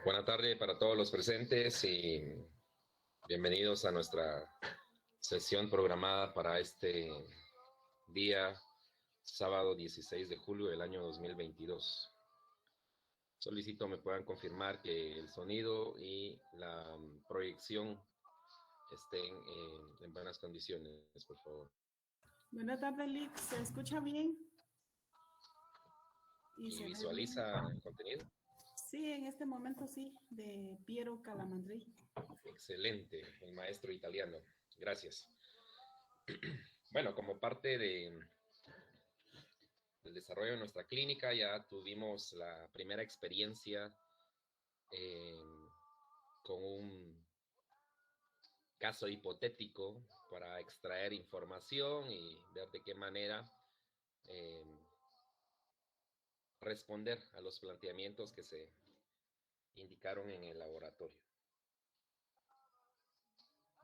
Buenas tardes para todos los presentes y bienvenidos a nuestra sesión programada para este día, sábado 16 de julio del año 2022. Solicito me puedan confirmar que el sonido y la proyección estén en buenas condiciones, por favor. Buenas tardes, Lix. ¿Se escucha bien? ¿Y se visualiza el contenido? Sí, en este momento sí, de Piero Calamandrei. Excelente, el maestro italiano. Gracias. Bueno, como parte del desarrollo de nuestra clínica, ya tuvimos la primera experiencia con un caso hipotético para extraer información y ver de qué manera responder a los planteamientos que se indicaron en el laboratorio.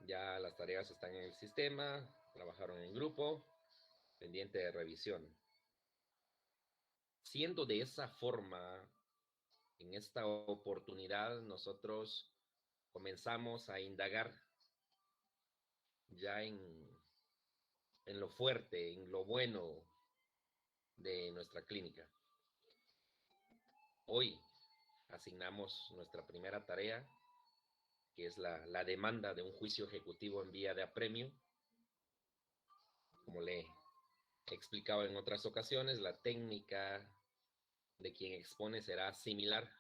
Ya las tareas están en el sistema, trabajaron en grupo, pendiente de revisión. Siendo de esa forma, en esta oportunidad nosotros comenzamos a indagar ya en lo fuerte, en lo bueno de nuestra clínica. Hoy asignamos nuestra primera tarea, que es la demanda de un juicio ejecutivo en vía de apremio. Como le he explicado en otras ocasiones, la técnica de quien expone será similar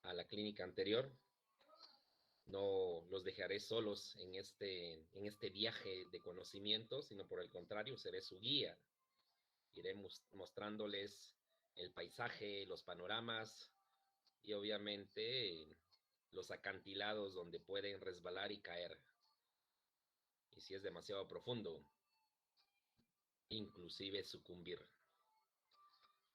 a la clínica anterior. No los dejaré solos en este viaje de conocimiento, sino por el contrario, seré su guía. Iré mostrándoles el paisaje, los panoramas y obviamente los acantilados donde pueden resbalar y caer. Y si es demasiado profundo, inclusive sucumbir.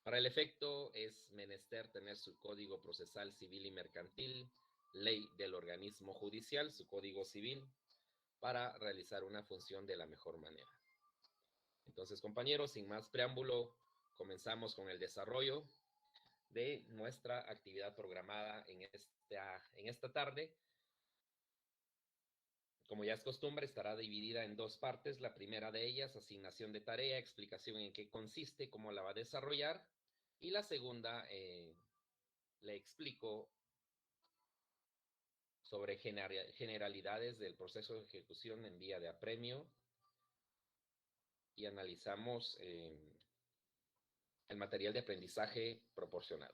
Para el efecto es menester tener su código procesal civil y mercantil, ley del organismo judicial, su código civil, para realizar una función de la mejor manera. Entonces, compañeros, sin más preámbulo, comenzamos con el desarrollo de nuestra actividad programada en esta tarde. Como ya es costumbre, estará dividida en dos partes. La primera de ellas, asignación de tarea, explicación en qué consiste, cómo la va a desarrollar. Y la segunda, le explico sobre generalidades del proceso de ejecución en vía de apremio y analizamos el material de aprendizaje proporcionado.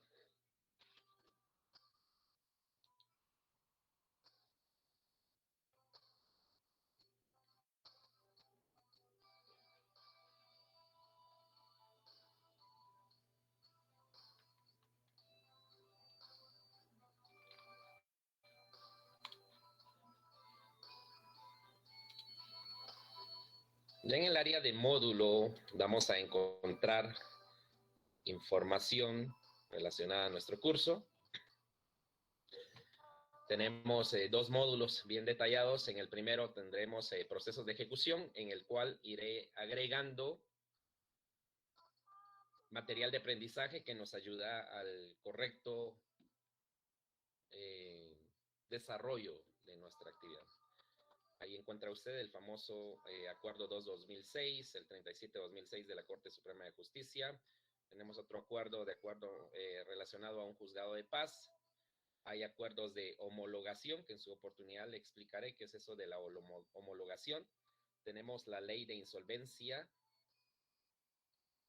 Ya en el área de módulo vamos a encontrar información relacionada a nuestro curso. Tenemos dos módulos bien detallados. En el primero tendremos procesos de ejecución, en el cual iré agregando material de aprendizaje que nos ayuda al correcto desarrollo de nuestra actividad. Ahí encuentra usted el famoso Acuerdo 2-2006, el 37-2006 de la Corte Suprema de Justicia. Tenemos otro acuerdo relacionado a un juzgado de paz. Hay acuerdos de homologación, que en su oportunidad le explicaré qué es eso de la homologación. Tenemos la ley de insolvencia,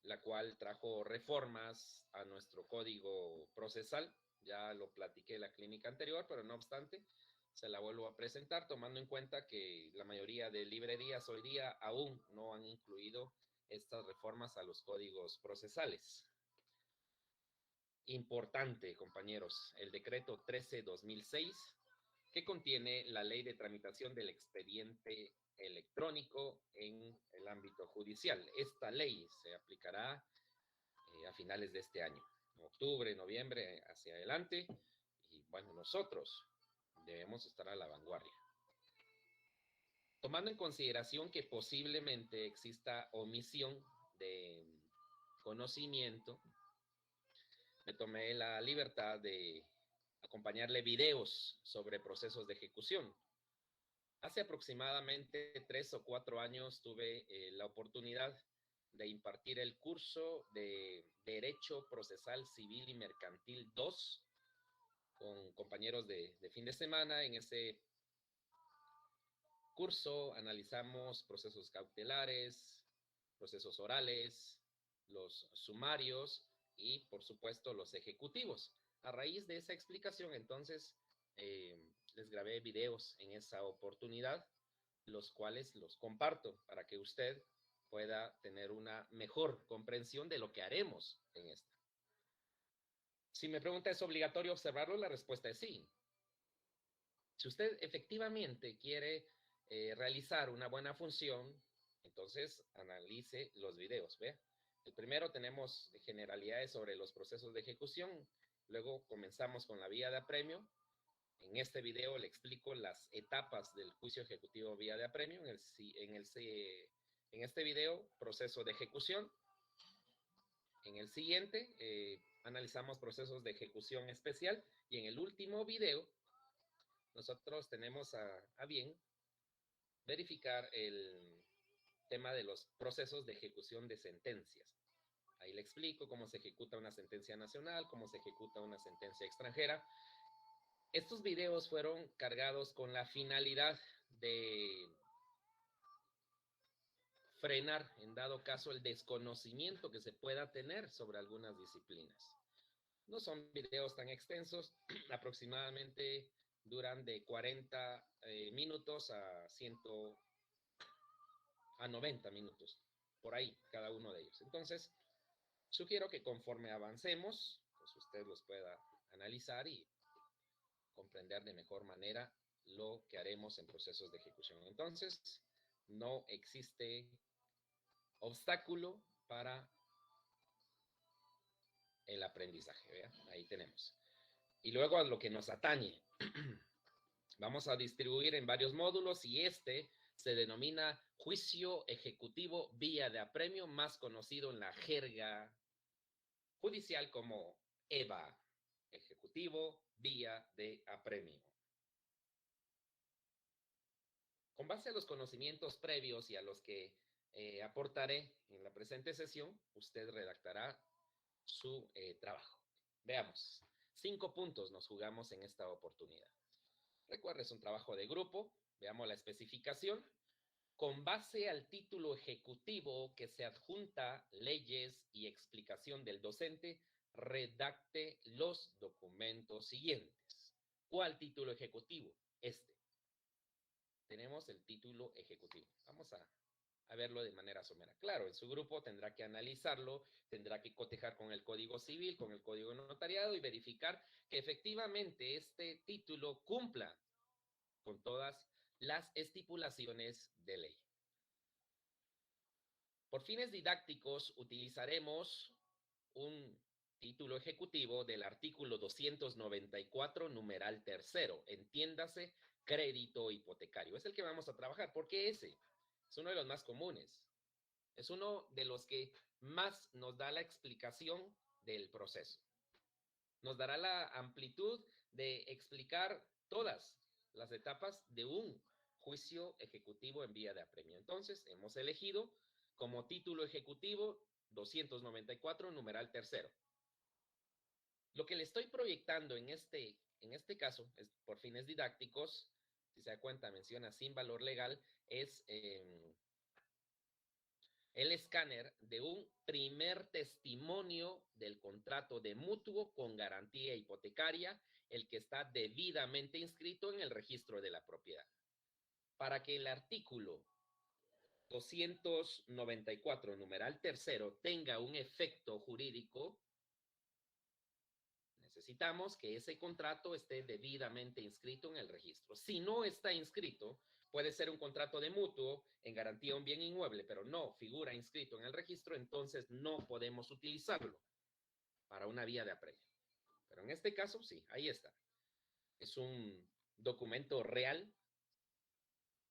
la cual trajo reformas a nuestro código procesal. Ya lo platiqué en la clínica anterior, pero no obstante, se la vuelvo a presentar, tomando en cuenta que la mayoría de librerías hoy día aún no han incluido estas reformas a los códigos procesales. Importante, compañeros, el decreto 13-2006, que contiene la ley de tramitación del expediente electrónico en el ámbito judicial. Esta ley se aplicará a finales de este año, octubre, noviembre, hacia adelante, y bueno, nosotros debemos estar a la vanguardia. Tomando en consideración que posiblemente exista omisión de conocimiento, me tomé la libertad de acompañarle videos sobre procesos de ejecución. Hace aproximadamente 3 o 4 años tuve la oportunidad de impartir el curso de Derecho Procesal Civil y Mercantil 2 con compañeros de fin de semana. En ese curso analizamos procesos cautelares, procesos orales, los sumarios y, por supuesto, los ejecutivos. A raíz de esa explicación, entonces, les grabé videos en esa oportunidad, los cuales los comparto para que usted pueda tener una mejor comprensión de lo que haremos en esta. Si me pregunta, ¿es obligatorio observarlo? La respuesta es sí. Si usted efectivamente quiere realizar una buena función, entonces analice los videos. ¿Ve? El primero tenemos generalidades sobre los procesos de ejecución. Luego comenzamos con la vía de apremio. En este video le explico las etapas del juicio ejecutivo vía de apremio. En este video, proceso de ejecución. En el siguiente, analizamos procesos de ejecución especial. Y en el último video, nosotros tenemos a bien verificar el tema de los procesos de ejecución de sentencias. Ahí le explico cómo se ejecuta una sentencia nacional, cómo se ejecuta una sentencia extranjera. Estos videos fueron cargados con la finalidad de frenar, en dado caso, el desconocimiento que se pueda tener sobre algunas disciplinas. No son videos tan extensos, aproximadamente duran de 40 minutos a 90 minutos, por ahí, cada uno de ellos. Entonces, sugiero que conforme avancemos, pues usted los pueda analizar y comprender de mejor manera lo que haremos en procesos de ejecución. Entonces, no existe obstáculo para el aprendizaje, ¿vea? Ahí tenemos. Y luego a lo que nos atañe. Vamos a distribuir en varios módulos y este se denomina juicio ejecutivo vía de apremio, más conocido en la jerga judicial como EVA, ejecutivo vía de apremio. Con base a los conocimientos previos y a los que aportaré en la presente sesión, usted redactará su trabajo. Veamos, 5 puntos nos jugamos en esta oportunidad. Recuerda, es un trabajo de grupo. Veamos la especificación. Con base al título ejecutivo que se adjunta leyes y explicación del docente, redacte los documentos siguientes. ¿Cuál título ejecutivo? Este. Tenemos el título ejecutivo. Vamos a verlo de manera somera. Claro, en su grupo tendrá que analizarlo, tendrá que cotejar con el Código Civil, con el Código Notariado y verificar que efectivamente este título cumpla con todas las estipulaciones de ley. Por fines didácticos, utilizaremos un título ejecutivo del artículo 294, numeral tercero. Entiéndase, crédito hipotecario. Es el que vamos a trabajar. ¿Por qué ese? Es uno de los más comunes. Es uno de los que más nos da la explicación del proceso. Nos dará la amplitud de explicar todas las etapas de un juicio ejecutivo en vía de apremio. Entonces, hemos elegido como título ejecutivo 294, numeral tercero. Lo que le estoy proyectando en este caso, es por fines didácticos, si se da cuenta, menciona sin valor legal, es el escáner de un primer testimonio del contrato de mutuo con garantía hipotecaria, el que está debidamente inscrito en el registro de la propiedad. Para que el artículo 294, numeral tercero, tenga un efecto jurídico, necesitamos que ese contrato esté debidamente inscrito en el registro. Si no está inscrito, puede ser un contrato de mutuo en garantía de un bien inmueble, pero no figura inscrito en el registro, entonces no podemos utilizarlo para una vía de apremio. Pero en este caso, sí, ahí está. Es un documento real.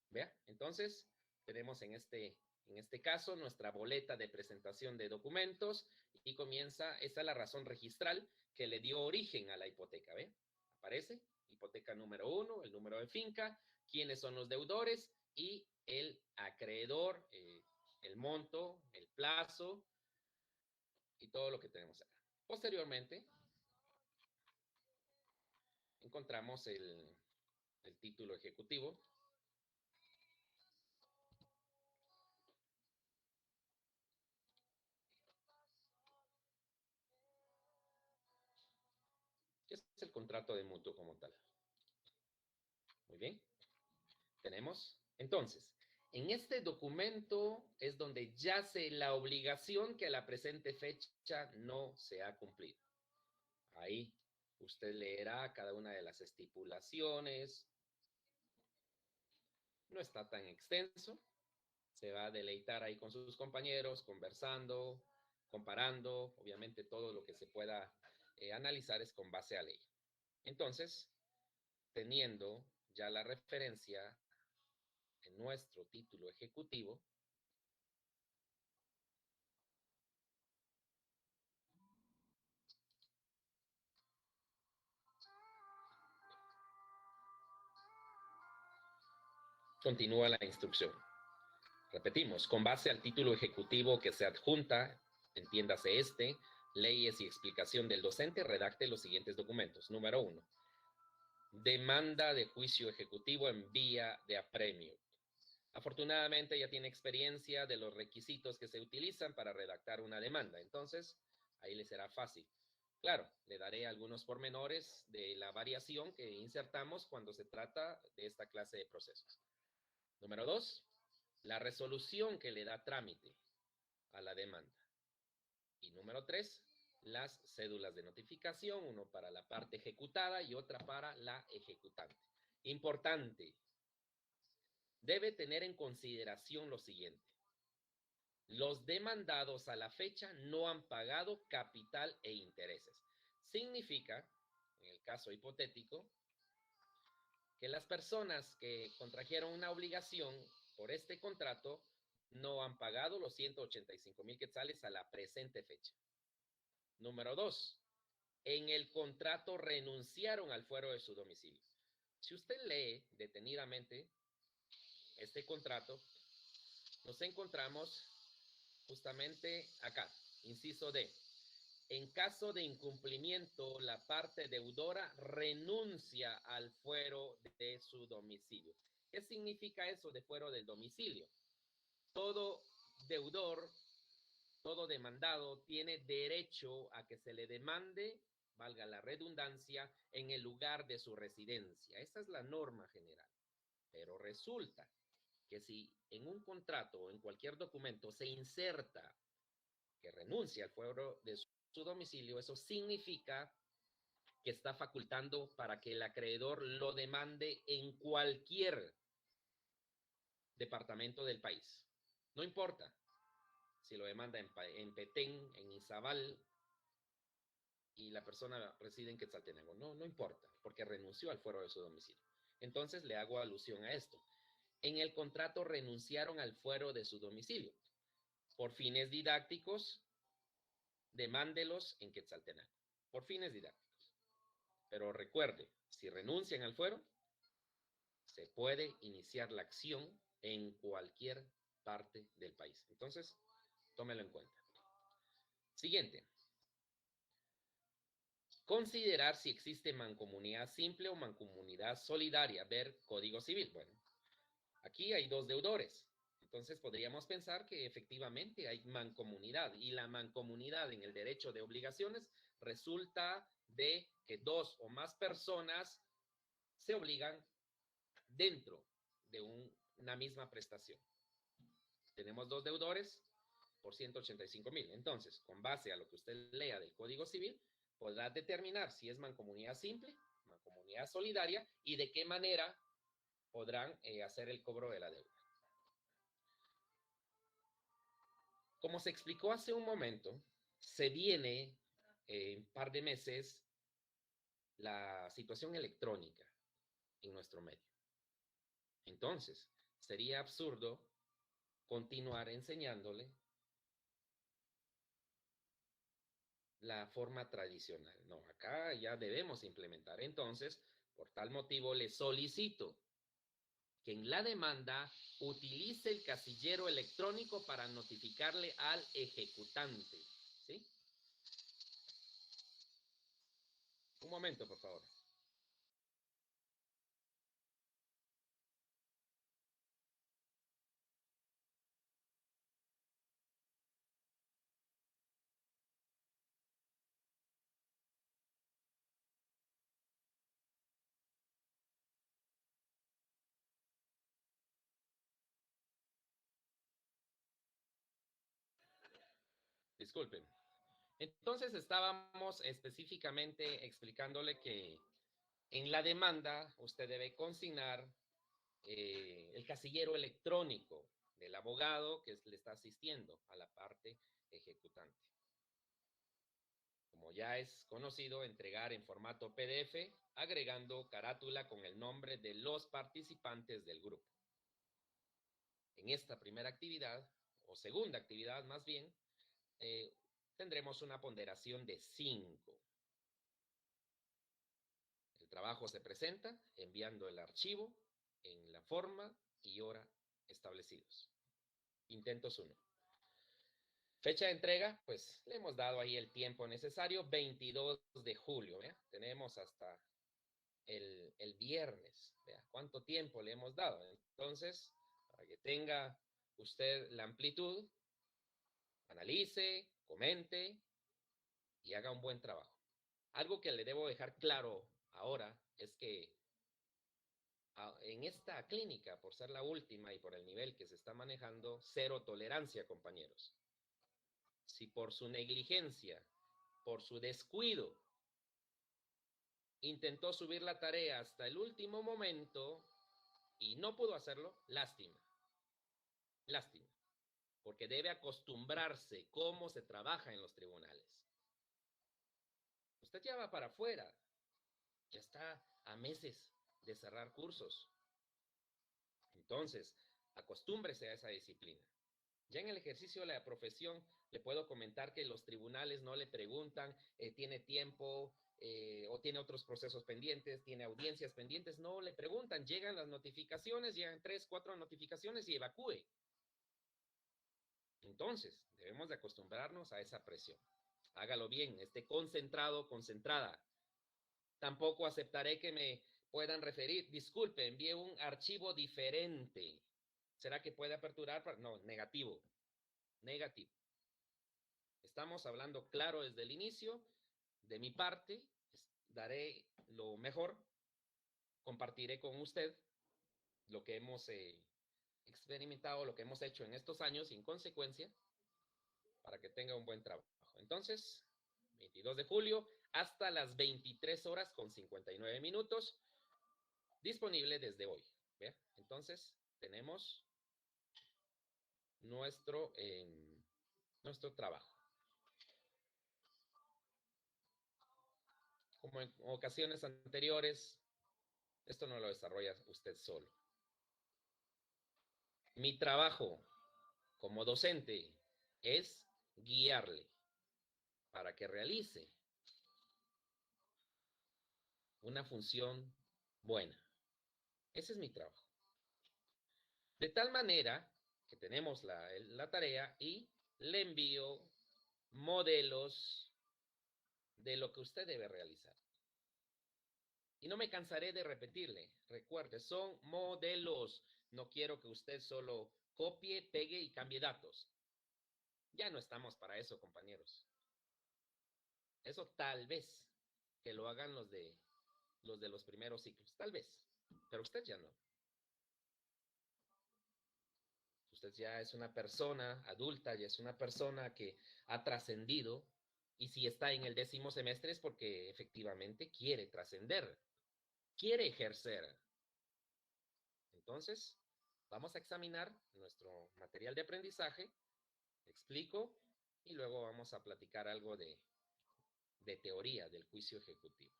¿Vea? Entonces, tenemos en este caso nuestra boleta de presentación de documentos y comienza, esta es la razón registral que le dio origen a la hipoteca, ¿ve? Aparece hipoteca número 1, el número de finca, quiénes son los deudores y el acreedor, el monto, el plazo y todo lo que tenemos acá. Posteriormente, encontramos el título ejecutivo. Que es el contrato de mutuo como tal. Muy bien. Tenemos, entonces, en este documento es donde yace la obligación que a la presente fecha no se ha cumplido. Ahí usted leerá cada una de las estipulaciones. No está tan extenso. Se va a deleitar ahí con sus compañeros, conversando, comparando. Obviamente todo lo que se pueda analizar es con base a ley. Entonces, teniendo ya la referencia en nuestro título ejecutivo, continúa la instrucción. Repetimos, con base al título ejecutivo que se adjunta, entiéndase este, leyes y explicación del docente, redacte los siguientes documentos. Número 1. Demanda de juicio ejecutivo en vía de apremio. Afortunadamente ya tiene experiencia de los requisitos que se utilizan para redactar una demanda. Entonces, ahí le será fácil. Claro, le daré algunos pormenores de la variación que insertamos cuando se trata de esta clase de procesos. Número 2. La resolución que le da trámite a la demanda. Y número 3, las cédulas de notificación, uno para la parte ejecutada y otra para la ejecutante. Importante, debe tener en consideración lo siguiente. Los demandados a la fecha no han pagado capital e intereses. Significa, en el caso hipotético, que las personas que contrajeron una obligación por este contrato no han pagado los 185,000 quetzales a la presente fecha. Número 2, en el contrato renunciaron al fuero de su domicilio. Si usted lee detenidamente este contrato, nos encontramos justamente acá, inciso D. En caso de incumplimiento, la parte deudora renuncia al fuero de su domicilio. ¿Qué significa eso de fuero del domicilio? Todo deudor, todo demandado tiene derecho a que se le demande, valga la redundancia, en el lugar de su residencia. Esa es la norma general. Pero resulta que si en un contrato o en cualquier documento se inserta que renuncia al fuero de su domicilio, eso significa que está facultando para que el acreedor lo demande en cualquier departamento del país. No importa si lo demanda en Petén, en Izabal, y la persona reside en Quetzaltenango. No importa, porque renunció al fuero de su domicilio. Entonces le hago alusión a esto. En el contrato renunciaron al fuero de su domicilio. Por fines didácticos, demándelos en Quetzaltenango. Por fines didácticos. Pero recuerde, si renuncian al fuero, se puede iniciar la acción en cualquier parte del país. Entonces, tómelo en cuenta. Siguiente. Considerar si existe mancomunidad simple o mancomunidad solidaria. Ver Código Civil. Bueno, aquí hay dos deudores. Entonces podríamos pensar que efectivamente hay mancomunidad, y la mancomunidad en el derecho de obligaciones resulta de que dos o más personas se obligan dentro de una misma prestación. Tenemos dos deudores por 185,000. Entonces, con base a lo que usted lea del Código Civil, podrá determinar si es mancomunidad simple, mancomunidad solidaria y de qué manera podrán hacer el cobro de la deuda. Como se explicó hace un momento, se viene en un par de meses la situación electrónica en nuestro medio. Entonces, sería absurdo continuar enseñándole la forma tradicional. No, acá ya debemos implementar. Entonces, por tal motivo, le solicito que en la demanda utilice el casillero electrónico para notificarle al ejecutante. ¿Sí? Un momento, por favor. Disculpen. Entonces estábamos específicamente explicándole que en la demanda usted debe consignar el casillero electrónico del abogado que le está asistiendo a la parte ejecutante. Como ya es conocido, entregar en formato PDF, agregando carátula con el nombre de los participantes del grupo. En esta primera actividad, o segunda actividad más bien, tendremos una ponderación de 5. El trabajo se presenta enviando el archivo en la forma y hora establecidos. Intentos 1. Fecha de entrega, pues le hemos dado ahí el tiempo necesario, 22 de julio. ¿vea? Tenemos hasta el viernes. ¿vea? ¿Cuánto tiempo le hemos dado? Entonces, para que tenga usted la amplitud, analice, comente y haga un buen trabajo. Algo que le debo dejar claro ahora es que en esta clínica, por ser la última y por el nivel que se está manejando, cero tolerancia, compañeros. Si por su negligencia, por su descuido, intentó subir la tarea hasta el último momento y no pudo hacerlo, lástima. Lástima. Porque debe acostumbrarse cómo se trabaja en los tribunales. Usted ya va para afuera, ya está a meses de cerrar cursos. Entonces, acostúmbrese a esa disciplina. Ya en el ejercicio de la profesión le puedo comentar que los tribunales no le preguntan, ¿tiene tiempo o tiene otros procesos pendientes, tiene audiencias pendientes? No le preguntan, llegan las notificaciones, llegan 3, 4 notificaciones y evacúe. Entonces, debemos de acostumbrarnos a esa presión. Hágalo bien, esté concentrado, concentrada. Tampoco aceptaré que me puedan referir, disculpe, envié un archivo diferente. ¿Será que puede aperturar? No, negativo. Negativo. Estamos hablando claro desde el inicio. De mi parte, daré lo mejor. Compartiré con usted lo que hemos experimentado, lo que hemos hecho en estos años y en consecuencia, para que tenga un buen trabajo. Entonces, 22 de julio hasta las 23 horas con 59 minutos, disponible desde hoy. ¿Ve? Entonces, tenemos nuestro trabajo. Como en ocasiones anteriores, esto no lo desarrolla usted solo. Mi trabajo como docente es guiarle para que realice una función buena. Ese es mi trabajo. De tal manera que tenemos la tarea y le envío modelos de lo que usted debe realizar. Y no me cansaré de repetirle, recuerde, son modelos. No quiero que usted solo copie, pegue y cambie datos. Ya no estamos para eso, compañeros. Eso tal vez que lo hagan los de los primeros ciclos, tal vez, pero usted ya no. Usted ya es una persona adulta, ya es una persona que ha trascendido y si está en el 10º semestre es porque efectivamente quiere trascender, quiere ejercer. Entonces, vamos a examinar nuestro material de aprendizaje, explico, y luego vamos a platicar algo de teoría del juicio ejecutivo.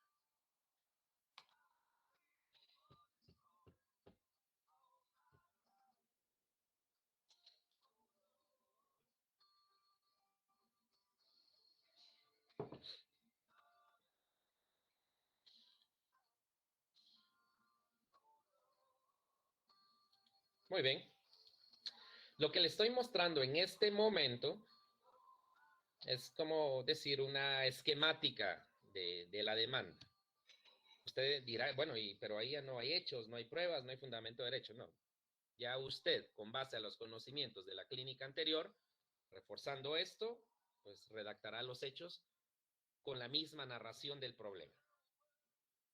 Muy bien. Lo que le estoy mostrando en este momento es como decir una esquemática de la demanda. Usted dirá, bueno, pero ahí ya no hay hechos, no hay pruebas, no hay fundamento de derecho. No. Ya usted, con base a los conocimientos de la clínica anterior, reforzando esto, pues redactará los hechos con la misma narración del problema.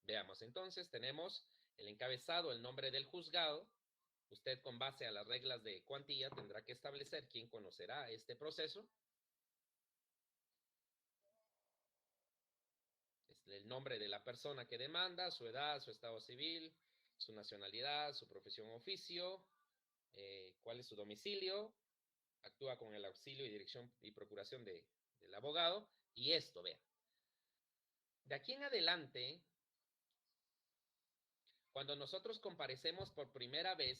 Veamos entonces, tenemos el encabezado, el nombre del juzgado. Usted, con base a las reglas de cuantía, tendrá que establecer quién conocerá este proceso. Es el nombre de la persona que demanda, su edad, su estado civil, su nacionalidad, su profesión o oficio, cuál es su domicilio, actúa con el auxilio y dirección y procuración del abogado. Y esto, vea. De aquí en adelante, cuando nosotros comparecemos por primera vez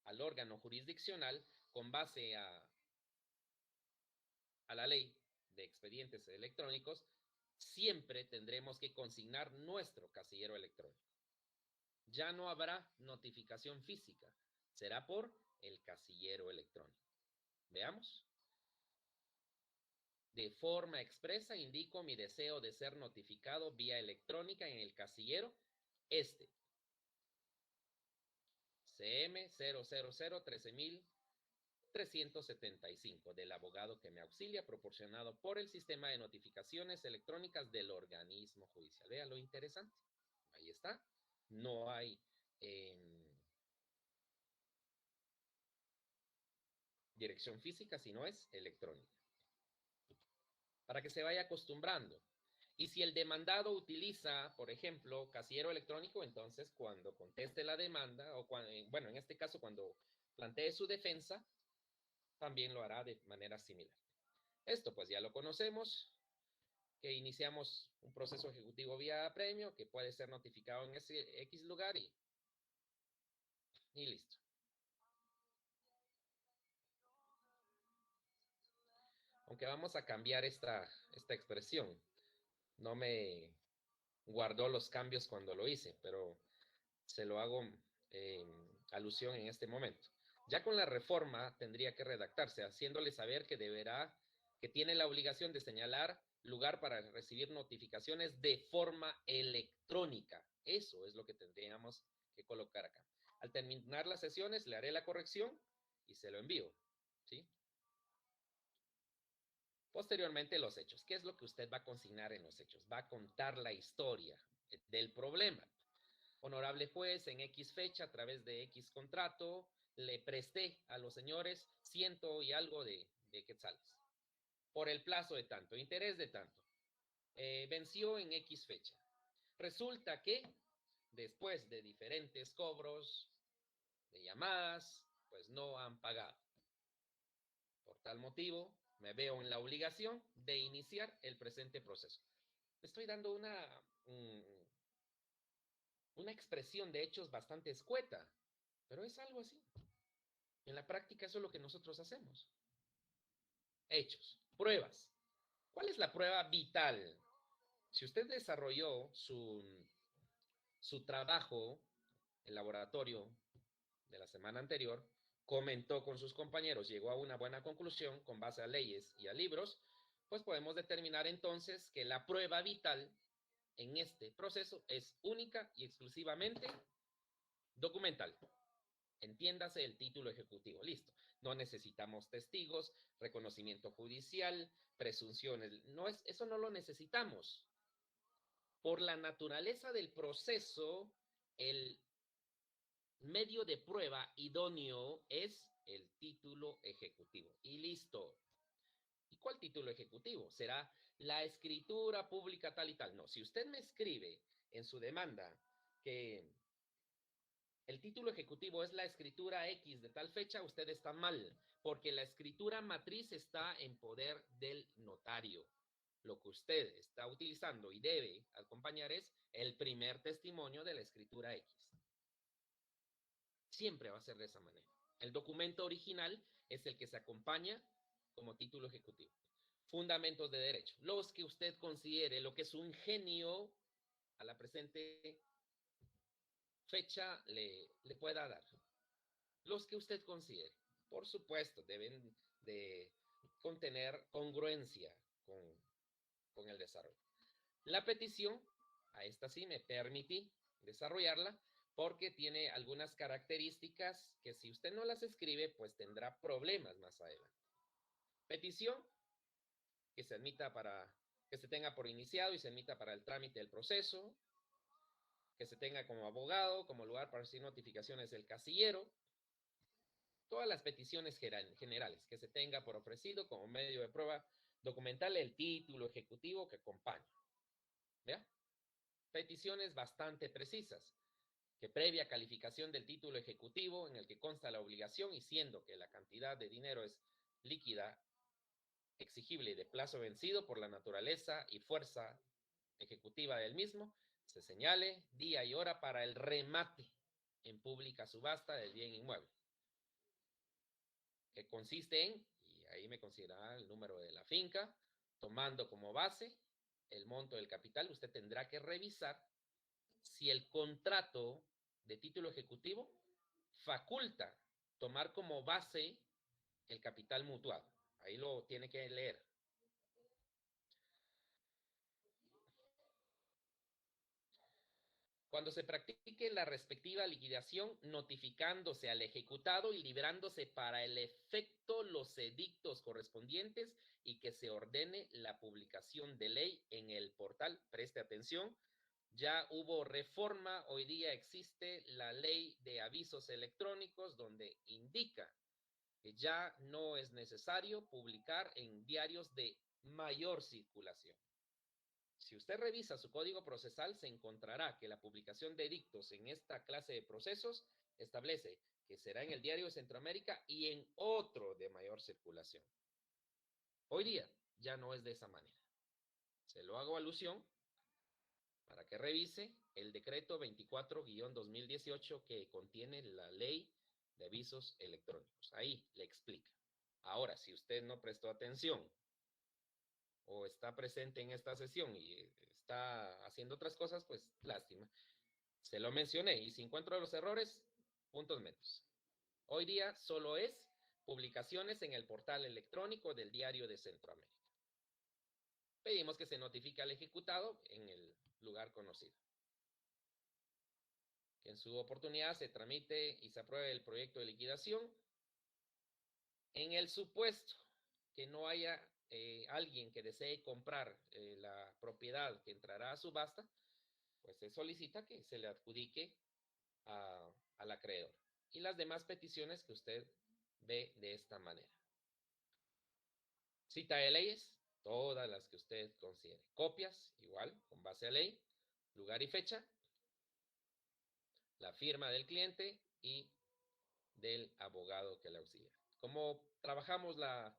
al órgano jurisdiccional con base a la ley de expedientes electrónicos, siempre tendremos que consignar nuestro casillero electrónico. Ya no habrá notificación física, será por el casillero electrónico. Veamos. De forma expresa indico mi deseo de ser notificado vía electrónica en el casillero CM 000-13375 del abogado que me auxilia, proporcionado por el sistema de notificaciones electrónicas del organismo judicial. Vea lo interesante. Ahí está. No hay dirección física, sino es electrónica. Para que se vaya acostumbrando. Y si el demandado utiliza, por ejemplo, casillero electrónico, entonces cuando conteste la demanda, o cuando, bueno, en este caso cuando plantee su defensa, también lo hará de manera similar. Esto pues ya lo conocemos, que iniciamos un proceso ejecutivo vía apremio, que puede ser notificado en ese X lugar y listo. Aunque vamos a cambiar esta expresión. No me guardó los cambios cuando lo hice, pero se lo hago alusión en este momento. Ya con la reforma tendría que redactarse, haciéndole saber que tiene la obligación de señalar lugar para recibir notificaciones de forma electrónica. Eso es lo que tendríamos que colocar acá. Al terminar las sesiones, le haré la corrección y se lo envío, ¿sí? Posteriormente, los hechos. ¿Qué es lo que usted va a consignar en los hechos? Va a contar la historia del problema. Honorable juez, en X fecha, a través de X contrato, le presté a los señores ciento y algo de quetzales. Por el plazo de tanto, interés de tanto. Venció en X fecha. Resulta que, después de diferentes cobros, de llamadas, pues no han pagado. Por tal motivo, me veo en la obligación de iniciar el presente proceso. Estoy dando una expresión de hechos bastante escueta, pero es algo así. En la práctica eso es lo que nosotros hacemos. Hechos, pruebas. ¿Cuál es la prueba vital? Si usted desarrolló su trabajo, el laboratorio de la semana anterior, comentó con sus compañeros, llegó a una buena conclusión con base a leyes y a libros, pues podemos determinar entonces que la prueba vital en este proceso es única y exclusivamente documental. Entiéndase el título ejecutivo, listo. No necesitamos testigos, reconocimiento judicial, presunciones, eso no lo necesitamos. Por la naturaleza del proceso, el medio de prueba idóneo es el título ejecutivo. Y listo. ¿Y cuál título ejecutivo? ¿Será la escritura pública tal y tal? No, si usted me escribe en su demanda que el título ejecutivo es la escritura X de tal fecha, usted está mal, porque la escritura matriz está en poder del notario. Lo que usted está utilizando y debe acompañar es el primer testimonio de la escritura X. Siempre va a ser de esa manera. El documento original es el que se acompaña como título ejecutivo. Fundamentos de derecho. Los que usted considere lo que es un genio a la presente fecha le pueda dar. los que usted considere. Por supuesto, deben de contener congruencia con el desarrollo. La petición, a esta sí me permití desarrollarla porque tiene algunas características que si usted no las escribe, pues tendrá problemas más adelante. Petición que se admita que se tenga por iniciado y se admita para el trámite del proceso, que se tenga como abogado, como lugar para recibir notificaciones del casillero, todas las peticiones generales que se tenga por ofrecido como medio de prueba documental el título ejecutivo que acompaña. ¿Vea? Peticiones bastante precisas, que previa calificación del título ejecutivo en el que consta la obligación y siendo que la cantidad de dinero es líquida, exigible y de plazo vencido por la naturaleza y fuerza ejecutiva del mismo, se señale día y hora para el remate en pública subasta del bien inmueble, que consiste en, y ahí me considerará el número de la finca, tomando como base el monto del capital. Usted tendrá que revisar si el contrato de título ejecutivo faculta tomar como base el capital mutuado. Ahí lo tiene que leer. Cuando se practique la respectiva liquidación, notificándose al ejecutado y librándose para el efecto los edictos correspondientes y que se ordene la publicación de ley en el portal. Preste atención, ya hubo reforma, hoy día existe la ley de avisos electrónicos donde indica que ya no es necesario publicar en diarios de mayor circulación. Si usted revisa su código procesal, se encontrará que la publicación de edictos en esta clase de procesos establece que será en el Diario de Centroamérica y en otro de mayor circulación. Hoy día ya no es de esa manera. Se lo hago alusión para que revise el decreto 24-2018 que contiene la ley de avisos electrónicos. Ahí le explica. Ahora, si usted no prestó atención o está presente en esta sesión y está haciendo otras cosas, pues lástima. Se lo mencioné y si encuentro los errores, puntos medios. Hoy día solo es publicaciones en el portal electrónico del Diario de Centroamérica. Pedimos que se notifique al ejecutado en el lugar conocido. Que en su oportunidad se tramite y se apruebe el proyecto de liquidación. En el supuesto que no haya alguien que desee comprar la propiedad que entrará a subasta, pues se solicita que se le adjudique al acreedor. Y las demás peticiones que usted ve de esta manera. Cita de leyes, todas las que usted considere. Copias, igual, con base a ley, lugar y fecha, la firma del cliente y del abogado que le auxilia. Como trabajamos la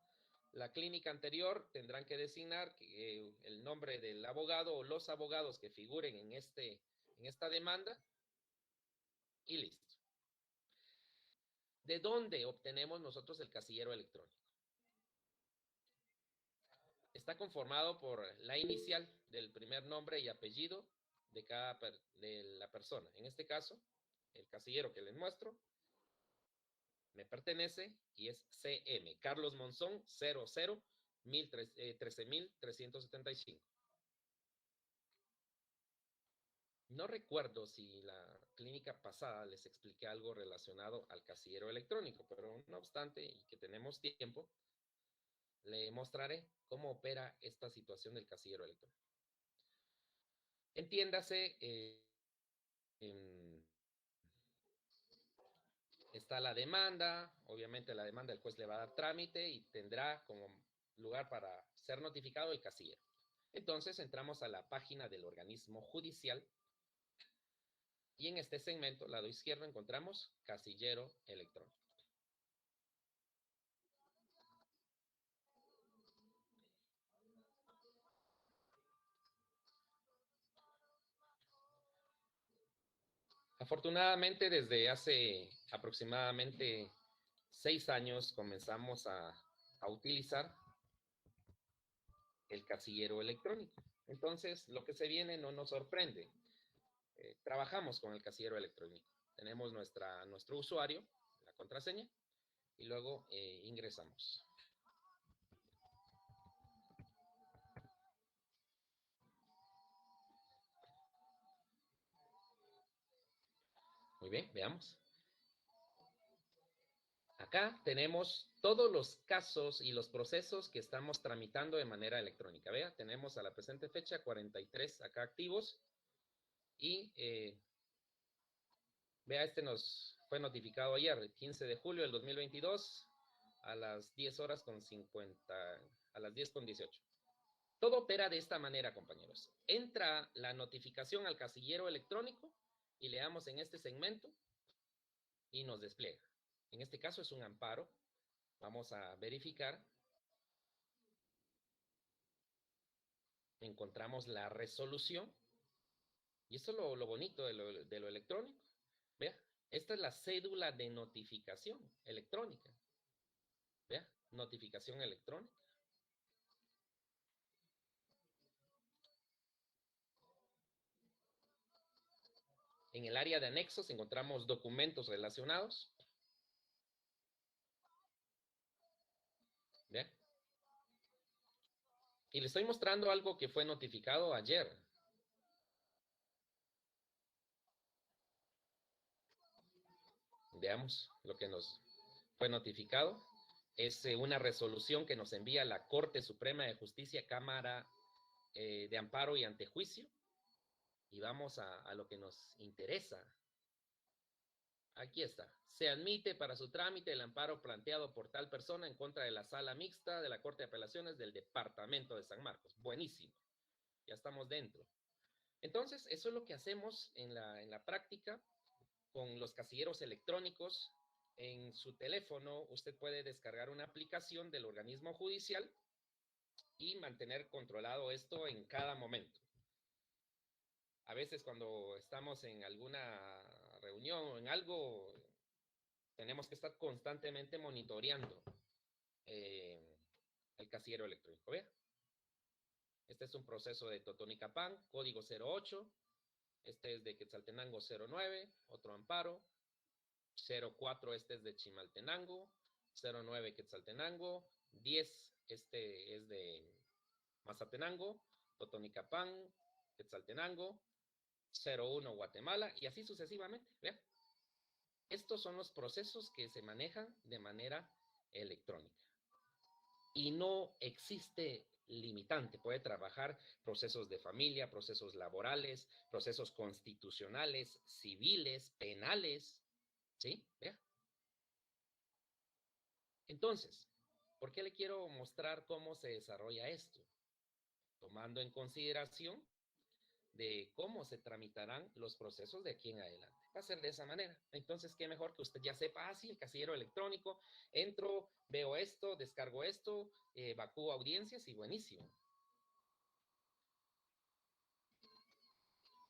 clínica anterior, tendrán que designar el nombre del abogado o los abogados que figuren en esta demanda y listo. ¿De dónde obtenemos nosotros el casillero electrónico? Está conformado por la inicial del primer nombre y apellido de la persona. En este caso, el casillero que les muestro me pertenece y es CM, Carlos Monzón 00 13375. No recuerdo si la clínica pasada les expliqué algo relacionado al casillero electrónico, pero no obstante, y que tenemos tiempo, le mostraré cómo opera esta situación del casillero electrónico. Entiéndase, está la demanda, obviamente la demanda el juez le va a dar trámite y tendrá como lugar para ser notificado el casillero. Entonces entramos a la página del organismo judicial y en este segmento, lado izquierdo, encontramos casillero electrónico. Afortunadamente, desde hace aproximadamente 6 años comenzamos a utilizar el casillero electrónico. Entonces, lo que se viene no nos trabajamos con el casillero electrónico. Tenemos nuestro usuario, la contraseña y luego ingresamos. Muy bien, veamos. Acá tenemos todos los casos y los procesos que estamos tramitando de manera electrónica. Vea, tenemos a la presente fecha 43 acá activos y vea, este nos fue notificado ayer, el 15 de julio del 2022 a las 10 horas con 50, a las 10 con 18. Todo opera de esta manera, compañeros. Entra la notificación al casillero electrónico y le damos en este segmento y nos despliega. En este caso es un amparo. Vamos a verificar. Encontramos la resolución. Y esto es lo bonito de lo electrónico. Vea, esta es la cédula de notificación electrónica. Vea, notificación electrónica. En el área de anexos encontramos documentos relacionados. ¿Ve? Y le estoy mostrando algo que fue notificado ayer. Veamos lo que nos fue notificado. Es una resolución que nos envía la Corte Suprema de Justicia, Cámara de Amparo y Antejuicio. Y vamos a lo que nos interesa. Aquí está. Se admite para su trámite el amparo planteado por tal persona en contra de la sala mixta de la Corte de Apelaciones del Departamento de San Marcos. Buenísimo. Ya estamos dentro. Entonces, eso es lo que hacemos en la práctica con los casilleros electrónicos. En su teléfono, usted puede descargar una aplicación del organismo judicial y mantener controlado esto en cada momento. A veces cuando estamos en alguna reunión o en algo, tenemos que estar constantemente monitoreando el casillero electrónico. Vea, este es un proceso de Totonicapán, código 08. Este es de Quetzaltenango 09, otro amparo. 04, este es de Chimaltenango. 09, Quetzaltenango. 10, este es de Mazatenango. Totonicapán, Quetzaltenango. 01, Guatemala. Y así sucesivamente. Vean. Estos son los procesos que se manejan de manera electrónica. Y no existe limitante. Puede trabajar procesos de familia, procesos laborales, procesos constitucionales, civiles, penales. ¿Sí? Vea. Entonces, ¿por qué le quiero mostrar cómo se desarrolla esto? Tomando en consideración de cómo se tramitarán los procesos de aquí en adelante. Va a ser de esa manera. Entonces, qué mejor que usted ya sepa, sí, el casillero electrónico, entro, veo esto, descargo esto, evacúo audiencias y buenísimo.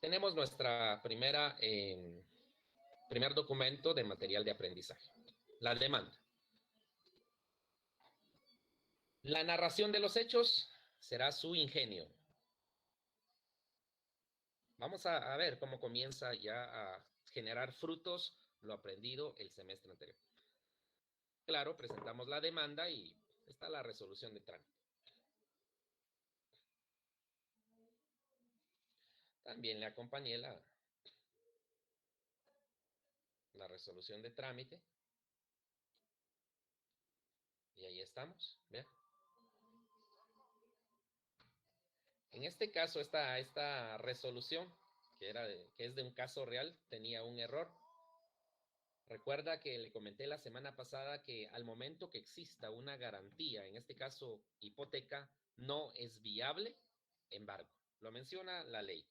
Tenemos nuestra primer documento de material de aprendizaje, la demanda. La narración de los hechos será su ingenio. Vamos a ver cómo comienza ya a generar frutos lo aprendido el semestre anterior. Claro, presentamos la demanda y está la resolución de trámite. También le acompañé la resolución de trámite. Y ahí estamos, ¿vean? En este caso, esta resolución, que es de un caso real, tenía un error. Recuerda que le comenté la semana pasada que al momento que exista una garantía, en este caso hipoteca, no es viable embargo. Lo menciona la ley,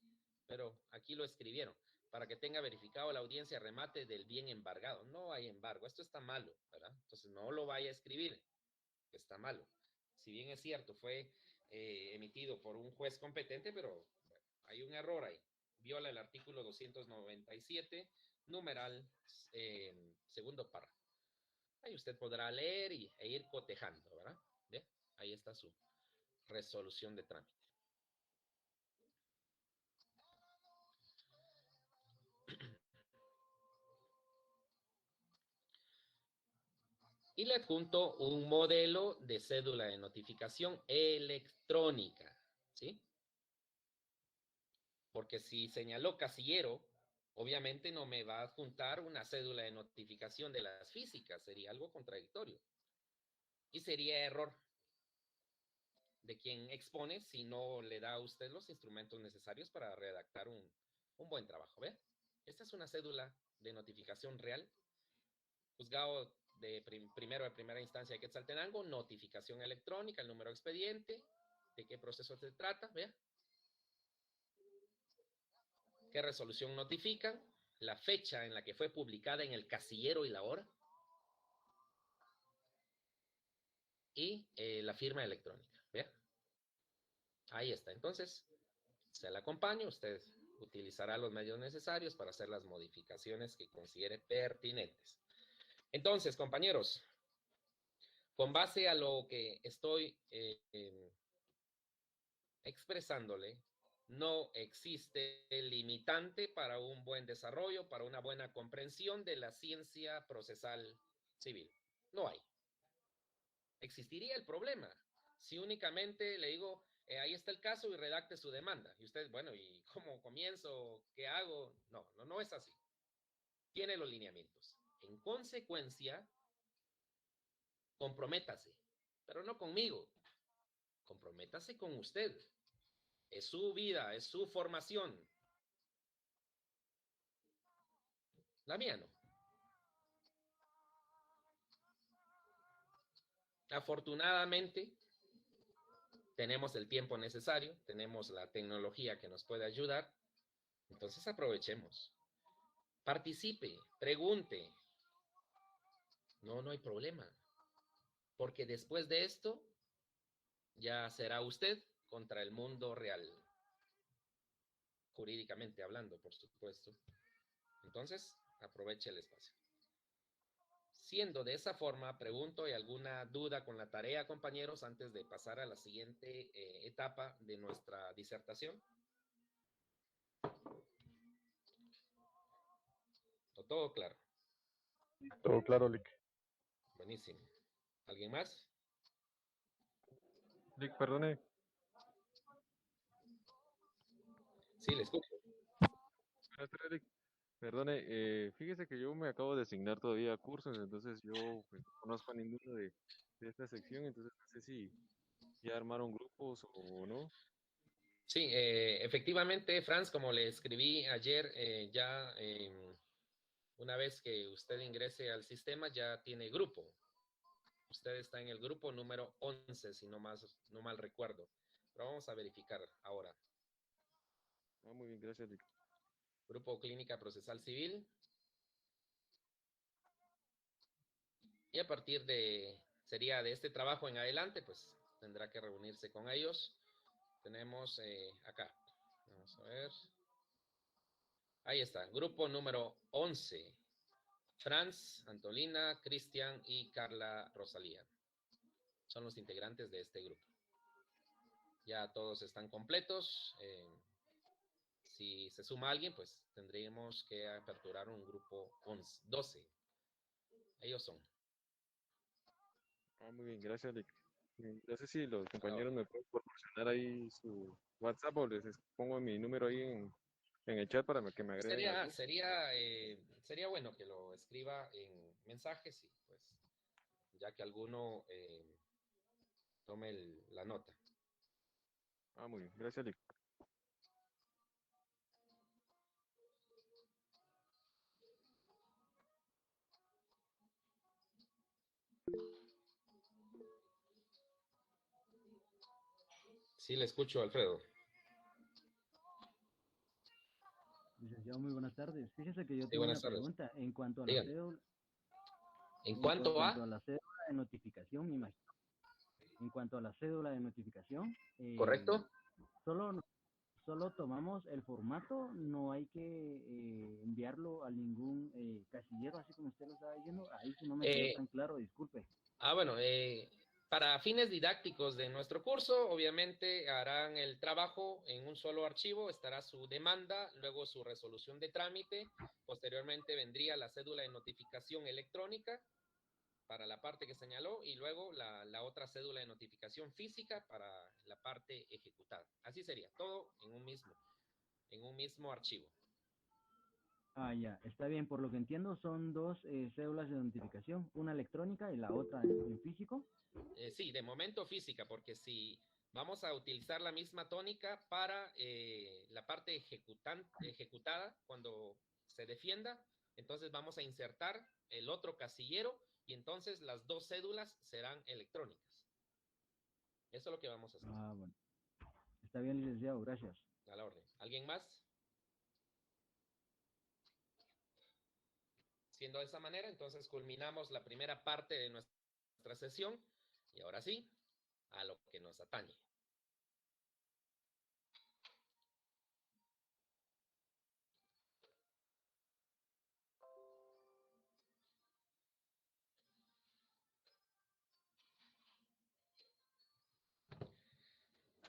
pero aquí lo escribieron para que tenga verificado la audiencia remate del bien embargado. No hay embargo, esto está malo, ¿verdad? Entonces no lo vaya a escribir, está malo. Si bien es cierto, fue emitido por un juez competente, pero bueno, hay un error ahí. Viola el artículo 297, numeral segundo párrafo. Ahí usted podrá leer e ir cotejando, ¿verdad? ¿Ve? Ahí está su resolución de trámite. Y le adjunto un modelo de cédula de notificación electrónica, ¿sí? Porque si señaló casillero, obviamente no me va a adjuntar una cédula de notificación de las físicas, sería algo contradictorio. Y sería error de quien expone si no le da a usted los instrumentos necesarios para redactar un buen trabajo. ¿Ve? Esta es una cédula de notificación real. Juzgado de primera instancia de Quetzaltenango, notificación electrónica, el número de expediente, de qué proceso se trata, vea. ¿Qué resolución notifica? La fecha en la que fue publicada en el casillero y la hora. Y la firma electrónica, vea. Ahí está. Entonces, se la acompaño. Usted utilizará los medios necesarios para hacer las modificaciones que considere pertinentes. Entonces, compañeros, con base a lo que estoy expresándole, no existe limitante para un buen desarrollo, para una buena comprensión de la ciencia procesal civil. No hay. Existiría el problema si únicamente le digo, ahí está el caso y redacte su demanda. Y usted, bueno, ¿y cómo comienzo? ¿Qué hago? No, no es así. Tiene los lineamientos. En consecuencia, comprométase, pero no conmigo. Comprométase con usted. Es su vida, es su formación. La mía no. Afortunadamente, tenemos el tiempo necesario, tenemos la tecnología que nos puede ayudar, entonces aprovechemos. Participe, pregunte. No hay problema, porque después de esto ya será usted contra el mundo real, jurídicamente hablando, por supuesto. Entonces, aproveche el espacio. Siendo de esa forma, pregunto, ¿hay alguna duda con la tarea, compañeros, antes de pasar a la siguiente etapa de nuestra disertación? Todo claro. Todo claro, Lick. Buenísimo. ¿Alguien más? Lick, perdone. Sí, le escucho. Buenas tardes, Lick. Perdone, fíjese que yo me acabo de asignar todavía a cursos, entonces yo pues, no conozco a ninguno de esta sección, entonces no sé si ya armaron grupos o no. Sí, efectivamente, Franz, como le escribí ayer, una vez que usted ingrese al sistema, ya tiene grupo. Usted está en el grupo número 11, si no mal recuerdo. Pero vamos a verificar ahora. Ah, muy bien, gracias, Lick. Grupo Clínica Procesal Civil. Y a partir sería de este trabajo en adelante, pues tendrá que reunirse con ellos. Tenemos acá. Vamos a ver. Ahí está, grupo número 11. Franz, Antolina, Cristian y Carla Rosalía. Son los integrantes de este grupo. Ya todos están completos. Si se suma alguien, pues tendríamos que aperturar un grupo 12. Ellos son. Ah, muy bien, gracias, Lick. No sé si los Ahora, compañeros me pueden proporcionar ahí su WhatsApp o les pongo mi número ahí en el chat para que me agreguen al grupo. sería bueno que lo escriba en mensajes y pues ya que alguno tome la nota. Ah, muy bien, gracias, Lick. Sí, le escucho, Alfredo. Licenciado, muy buenas tardes. Fíjese que yo Sí, tengo una buenas tardes. pregunta en cuanto a la Dígame. cédula, ¿En cuanto a? de notificación, me imagino. En cuanto a la cédula de notificación, ¿Correcto? solo, solo tomamos el formato, no hay que enviarlo a ningún casillero, así como usted lo estaba diciendo. Ahí sí no me quedó tan claro, disculpe. Bueno, para fines didácticos de nuestro curso, obviamente harán el trabajo en un solo archivo, estará su demanda, luego su resolución de trámite, posteriormente vendría la cédula de notificación electrónica para la parte que señaló y luego la otra cédula de notificación física para la parte ejecutada. Así sería, todo en un mismo archivo. Ah, ya, está bien. Por lo que entiendo, son dos cédulas de notificación, una electrónica y la otra en físico. Sí, de momento física, porque si vamos a utilizar la misma tónica para la parte ejecutada, cuando se defienda, entonces vamos a insertar el otro casillero y entonces las dos cédulas serán electrónicas. Eso es lo que vamos a hacer. Ah, bueno. Está bien, licenciado, gracias. A la orden. ¿Alguien más? Siendo de esa manera, entonces culminamos la primera parte de nuestra sesión y ahora sí, a lo que nos atañe.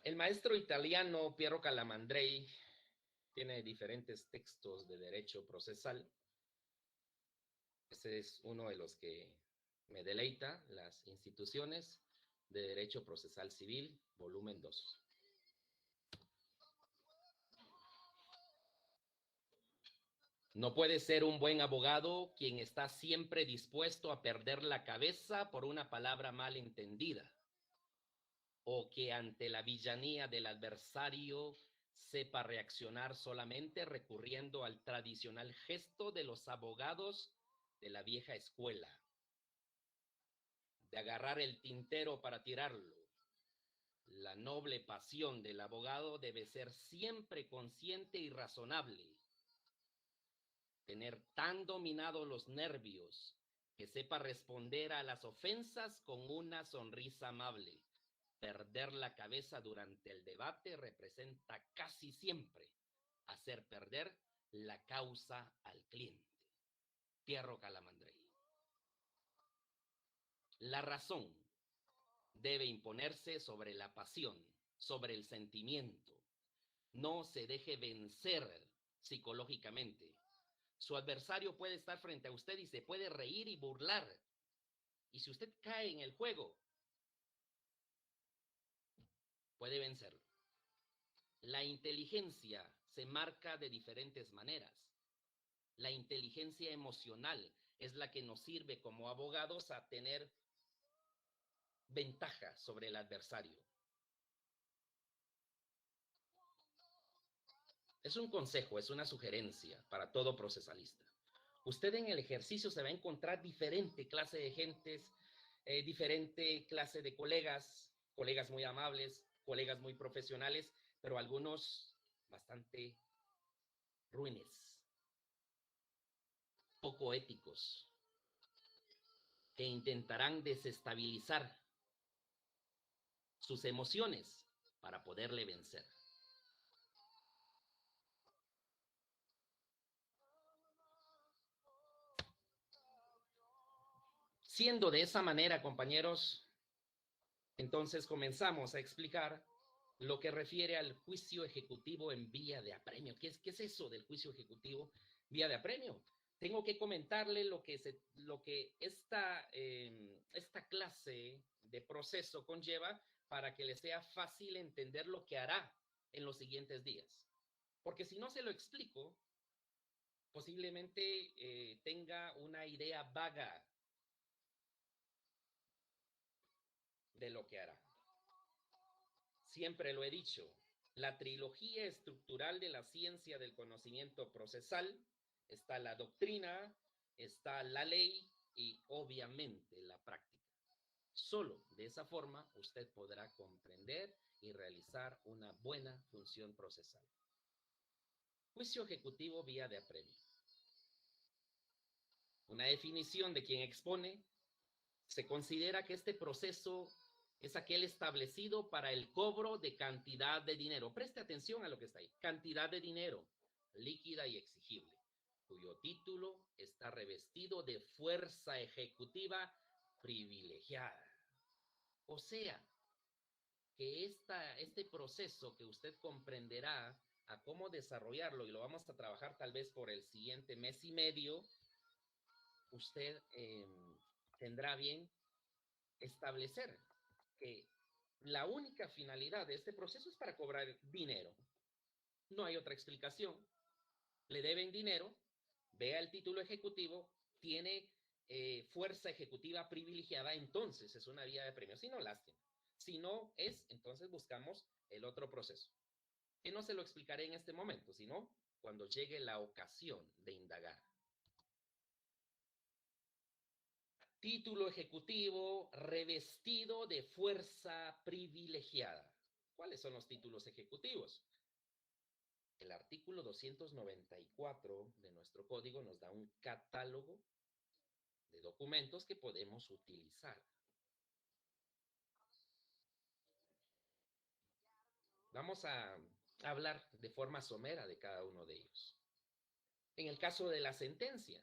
El maestro italiano Piero Calamandrei tiene diferentes textos de derecho procesal. Ese es uno de los que me deleita, las instituciones de derecho procesal civil, volumen 2. No puede ser un buen abogado quien está siempre dispuesto a perder la cabeza por una palabra mal entendida, o que ante la villanía del adversario sepa reaccionar solamente recurriendo al tradicional gesto de los abogados de la vieja escuela, de agarrar el tintero para tirarlo. La noble pasión del abogado debe ser siempre consciente y razonable. Tener tan dominados los nervios que sepa responder a las ofensas con una sonrisa amable. Perder la cabeza durante el debate representa casi siempre hacer perder la causa al cliente. Piero Calamandrei. La razón debe imponerse sobre la pasión, sobre el sentimiento. No se deje vencer psicológicamente. Su adversario puede estar frente a usted y se puede reír y burlar. Y si usted cae en el juego, puede vencerlo. La inteligencia se marca de diferentes maneras. La inteligencia emocional es la que nos sirve como abogados a tener ventaja sobre el adversario. Es un consejo, es una sugerencia para todo procesalista. Usted en el ejercicio se va a encontrar diferente clase de gentes, diferente clase de colegas, colegas muy amables, colegas muy profesionales, pero algunos bastante ruines, poco éticos, que intentarán desestabilizar sus emociones para poderle vencer. Siendo de esa manera, compañeros, entonces comenzamos a explicar lo que refiere al juicio ejecutivo en vía de apremio. ¿Qué es eso del juicio ejecutivo vía de apremio? Tengo que comentarle lo que esta clase de proceso conlleva para que le sea fácil entender lo que hará en los siguientes días. Porque si no se lo explico, posiblemente tenga una idea vaga de lo que hará. Siempre lo he dicho, la trilogía estructural de la ciencia del conocimiento procesal, está la doctrina, está la ley y obviamente la práctica. Solo de esa forma usted podrá comprender y realizar una buena función procesal. Juicio ejecutivo vía de apremio. Una definición de quien expone: se considera que este proceso es aquel establecido para el cobro de cantidad de dinero. Preste atención a lo que está ahí. Cantidad de dinero líquida y exigible, cuyo título está revestido de fuerza ejecutiva privilegiada. O sea, que este proceso que usted comprenderá a cómo desarrollarlo, y lo vamos a trabajar tal vez por el siguiente mes y medio, usted tendrá bien establecer que la única finalidad de este proceso es para cobrar dinero. No hay otra explicación. Le deben dinero, vea el título ejecutivo, tiene fuerza ejecutiva privilegiada, entonces es una vía de premio. Si no, lástima. Si no es, entonces buscamos el otro proceso. Que no se lo explicaré en este momento, sino cuando llegue la ocasión de indagar. Título ejecutivo revestido de fuerza privilegiada. ¿Cuáles son los títulos ejecutivos? El artículo 294 de nuestro código nos da un catálogo de documentos que podemos utilizar. Vamos a hablar de forma somera de cada uno de ellos. En el caso de la sentencia,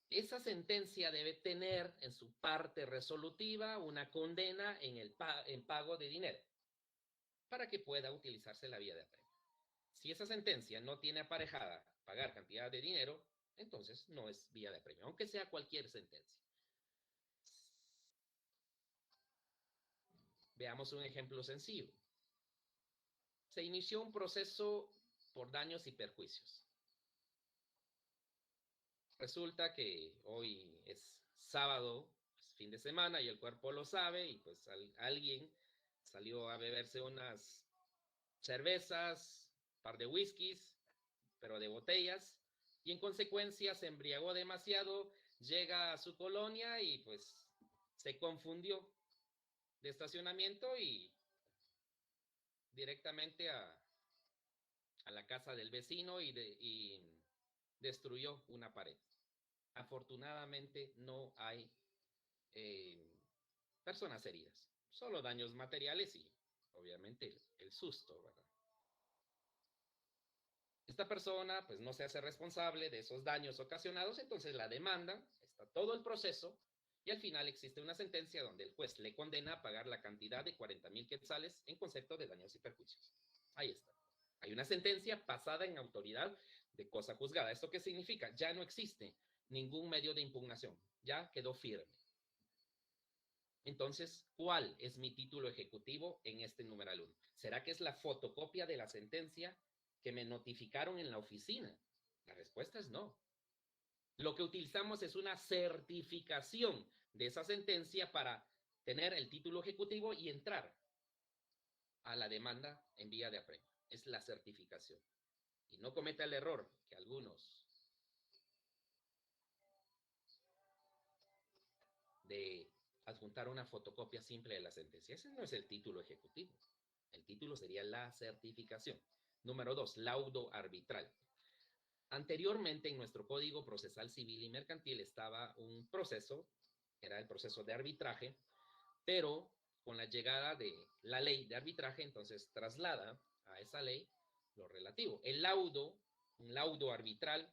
esa sentencia debe tener en su parte resolutiva una condena en pago de dinero para que pueda utilizarse la vía de apremio. Si esa sentencia no tiene aparejada pagar cantidad de dinero, entonces no es vía de apremio, aunque sea cualquier sentencia. Veamos un ejemplo sencillo. Se inició un proceso por daños y perjuicios. Resulta que hoy es sábado, es fin de semana y el cuerpo lo sabe y pues alguien salió a beberse unas cervezas, un par de whiskies, pero de botellas, y en consecuencia se embriagó demasiado, llega a su colonia y pues se confundió de estacionamiento y directamente a la casa del vecino y destruyó una pared. Afortunadamente no hay personas heridas, solo daños materiales y obviamente el susto, ¿verdad? Esta persona pues no se hace responsable de esos daños ocasionados, entonces la demanda, está todo el proceso y al final existe una sentencia donde el juez le condena a pagar la cantidad de 40,000 quetzales en concepto de daños y perjuicios. Ahí está. Hay una sentencia pasada en autoridad de cosa juzgada. ¿Esto qué significa? Ya no existe ningún medio de impugnación, ya quedó firme. Entonces, ¿cuál es mi título ejecutivo en este numeral 1? ¿Será que es la fotocopia de la sentencia que me notificaron en la oficina? La respuesta es no. Lo que utilizamos es una certificación de esa sentencia para tener el título ejecutivo y entrar a la demanda en vía de apremio. Es la certificación. Y no cometa el error que algunos de adjuntar una fotocopia simple de la sentencia. Ese no es el título ejecutivo. El título sería la certificación. Número 2, laudo arbitral. Anteriormente en nuestro Código Procesal Civil y Mercantil estaba un proceso, era el proceso de arbitraje, pero con la llegada de la ley de arbitraje, entonces traslada a esa ley lo relativo. El laudo, un laudo arbitral,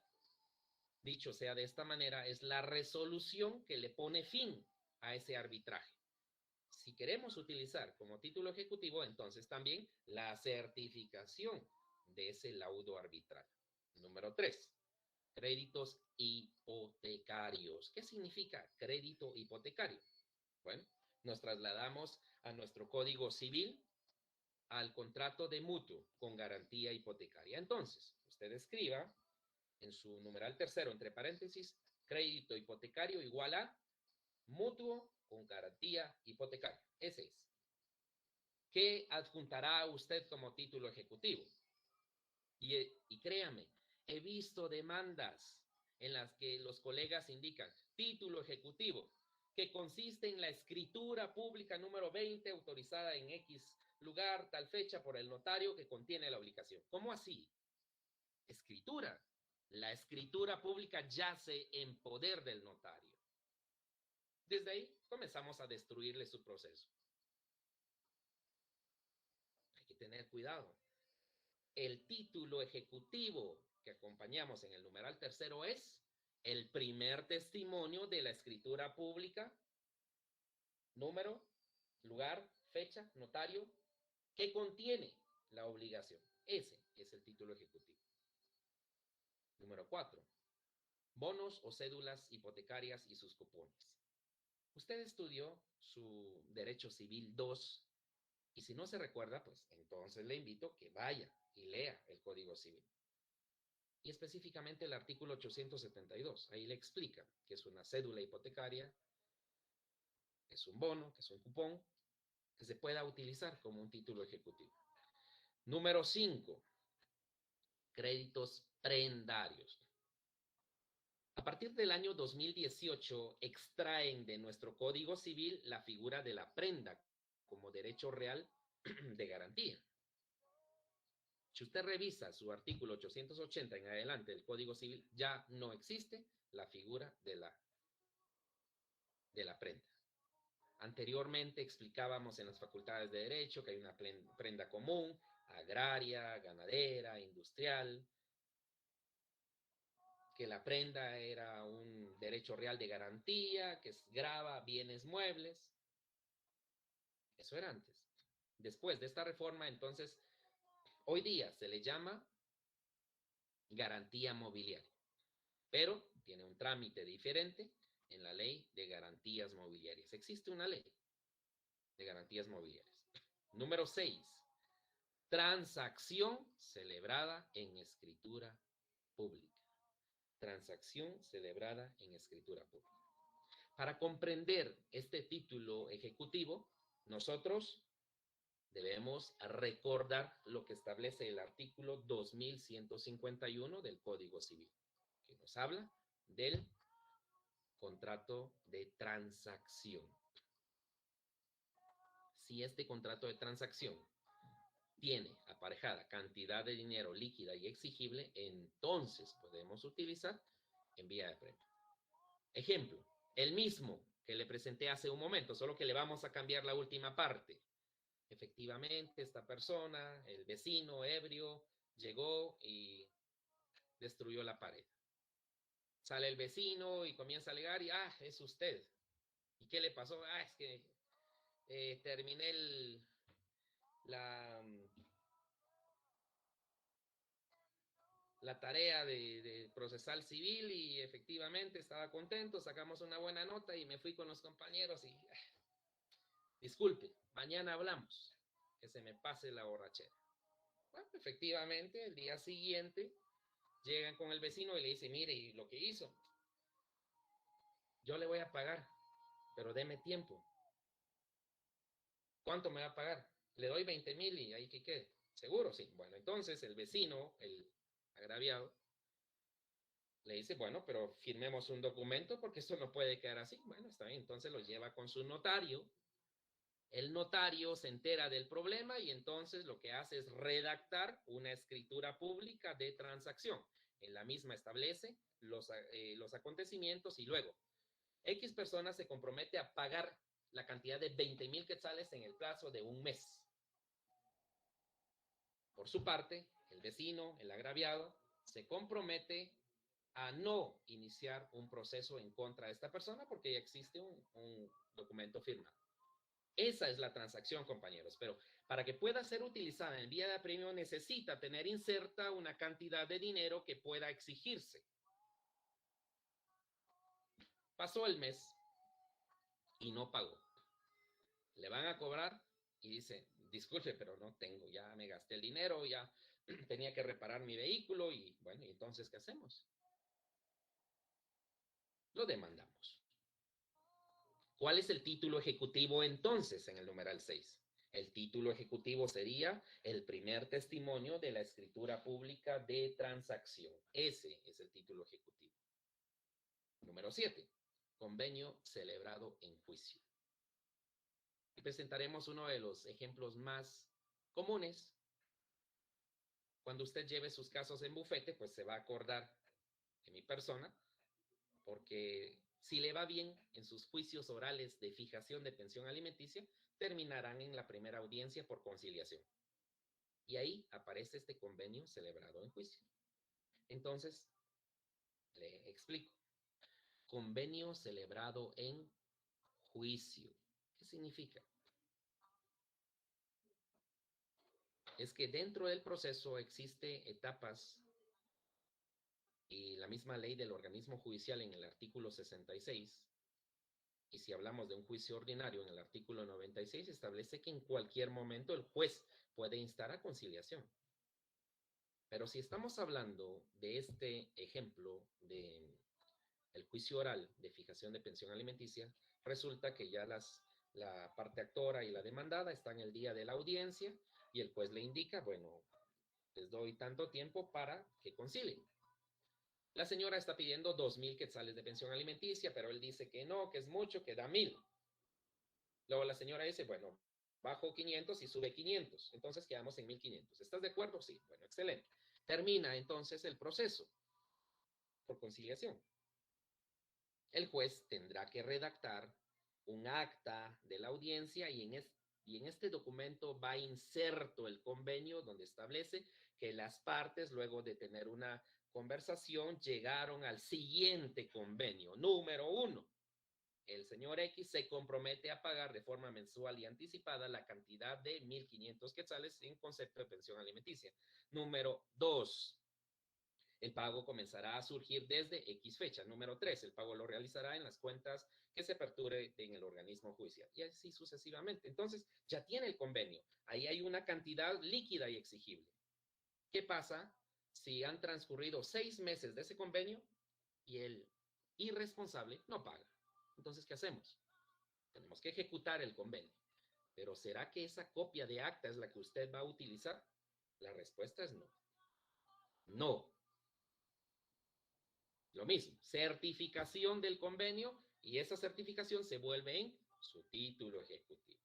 dicho sea de esta manera, es la resolución que le pone fin a ese arbitraje. Si queremos utilizar como título ejecutivo, entonces también la certificación de ese laudo arbitral. Número 3, créditos hipotecarios. ¿Qué significa crédito hipotecario? Bueno, nos trasladamos a nuestro Código Civil, al contrato de mutuo con garantía hipotecaria. Entonces, usted escriba en su numeral tercero, entre paréntesis, crédito hipotecario igual a mutuo con garantía hipotecaria. Ese es. ¿Qué adjuntará usted como título ejecutivo? Y créame, he visto demandas en las que los colegas indican título ejecutivo, que consiste en la escritura pública número 20, autorizada en X lugar, tal fecha, por el notario que contiene la obligación. ¿Cómo así? Escritura. La escritura pública yace en poder del notario. Desde ahí comenzamos a destruirle su proceso. Hay que tener cuidado. El título ejecutivo que acompañamos en el numeral tercero es el primer testimonio de la escritura pública, número, lugar, fecha, notario, que contiene la obligación. Ese es el título ejecutivo. Número 4, bonos o cédulas hipotecarias y sus cupones. Usted estudió su Derecho Civil 2 y si no se recuerda, pues entonces le invito que vaya y lea el Código Civil. Y específicamente el artículo 872. Ahí le explica que es una cédula hipotecaria, que es un bono, que es un cupón, que se pueda utilizar como un título ejecutivo. Número 5. Créditos prendarios. A partir del año 2018 extraen de nuestro Código Civil la figura de la prenda como derecho real de garantía. Si usted revisa su artículo 880 en adelante del Código Civil, ya no existe la figura de la prenda. Anteriormente explicábamos en las facultades de Derecho que hay una prenda común, agraria, ganadera, industrial, que la prenda era un derecho real de garantía, que grava bienes muebles. Eso era antes. Después de esta reforma, entonces, hoy día se le llama garantía mobiliaria, pero tiene un trámite diferente en la ley de garantías mobiliarias. Existe una ley de garantías mobiliarias. Número 6. Transacción celebrada en escritura pública. Transacción celebrada en escritura pública. Para comprender este título ejecutivo, nosotros debemos recordar lo que establece el artículo 2151 del Código Civil, que nos habla del contrato de transacción. Si este contrato de transacción tiene aparejada cantidad de dinero líquida y exigible, entonces podemos utilizar en vía de premio. Ejemplo, el mismo que le presenté hace un momento, solo que le vamos a cambiar la última parte. Efectivamente, esta persona, el vecino ebrio, llegó y destruyó la pared. Sale el vecino y comienza a alegar y, es usted. ¿Y qué le pasó? Es que terminé la tarea de procesal civil y efectivamente estaba contento, sacamos una buena nota y me fui con los compañeros y disculpe, mañana hablamos, que se me pase la borrachera. Bueno, efectivamente, el día siguiente llegan con el vecino y le dicen, mire, ¿y lo que hizo? Yo le voy a pagar, pero deme tiempo. ¿Cuánto me va a pagar? Le doy 20,000 y ahí que quede. ¿Seguro? Sí. Bueno, entonces el vecino, el agraviado, le dice, bueno, pero firmemos un documento porque esto no puede quedar así. Bueno, está bien, entonces lo lleva con su notario. El notario se entera del problema y entonces lo que hace es redactar una escritura pública de transacción. En la misma establece los acontecimientos y luego X persona se compromete a pagar la cantidad de 20,000 quetzales en el plazo de un mes. Por su parte, el vecino, el agraviado, se compromete a no iniciar un proceso en contra de esta persona porque ya existe un documento firmado. Esa es la transacción, compañeros, pero para que pueda ser utilizada en vía de apremio necesita tener inserta una cantidad de dinero que pueda exigirse. Pasó el mes y no pagó. Le van a cobrar y dice, disculpe, pero no tengo, ya me gasté el dinero, ya tenía que reparar mi vehículo y bueno, ¿y entonces qué hacemos? Lo demandamos. ¿Cuál es el título ejecutivo entonces en el numeral 6? El título ejecutivo sería el primer testimonio de la escritura pública de transacción. Ese es el título ejecutivo. Número 7. Convenio celebrado en juicio. Y presentaremos uno de los ejemplos más comunes. Cuando usted lleve sus casos en bufete, pues se va a acordar de mi persona, porque si le va bien en sus juicios orales de fijación de pensión alimenticia, terminarán en la primera audiencia por conciliación. Y ahí aparece este convenio celebrado en juicio. Entonces, le explico. Convenio celebrado en juicio. ¿Qué significa? Es que dentro del proceso existe etapas y la misma ley del organismo judicial en el artículo 66 Y si hablamos de un juicio ordinario, en el artículo 96 establece que en cualquier momento el juez puede instar a conciliación. Pero si estamos hablando de este ejemplo de el juicio oral de fijación de pensión alimenticia, resulta que ya la parte actora y la demandada están el día de la audiencia y el juez le indica, bueno, les doy tanto tiempo para que concilien. La señora está pidiendo 2,000 quetzales de pensión alimenticia, pero él dice que no, que es mucho, que da 1,000. Luego la señora dice, bueno, bajo 500 y sube 500. Entonces quedamos en 1,500. ¿Estás de acuerdo? Sí. Bueno, excelente. Termina entonces el proceso por conciliación. El juez tendrá que redactar un acta de la audiencia y en este documento va inserto el convenio donde establece que las partes, luego de tener una conversación, llegaron al siguiente convenio. Número 1. El señor X se compromete a pagar de forma mensual y anticipada la cantidad de 1,500 quetzales en concepto de pensión alimenticia. Número 2. El pago comenzará a surgir desde X fecha. Número 3, el pago lo realizará en las cuentas que se aperture en el organismo judicial. Y así sucesivamente. Entonces, ya tiene el convenio. Ahí hay una cantidad líquida y exigible. ¿Qué pasa si han transcurrido 6 meses de ese convenio y el irresponsable no paga? Entonces, ¿qué hacemos? Tenemos que ejecutar el convenio. Pero ¿será que esa copia de acta es la que usted va a utilizar? La respuesta es no. No. Lo mismo, certificación del convenio y esa certificación se vuelve en su título ejecutivo.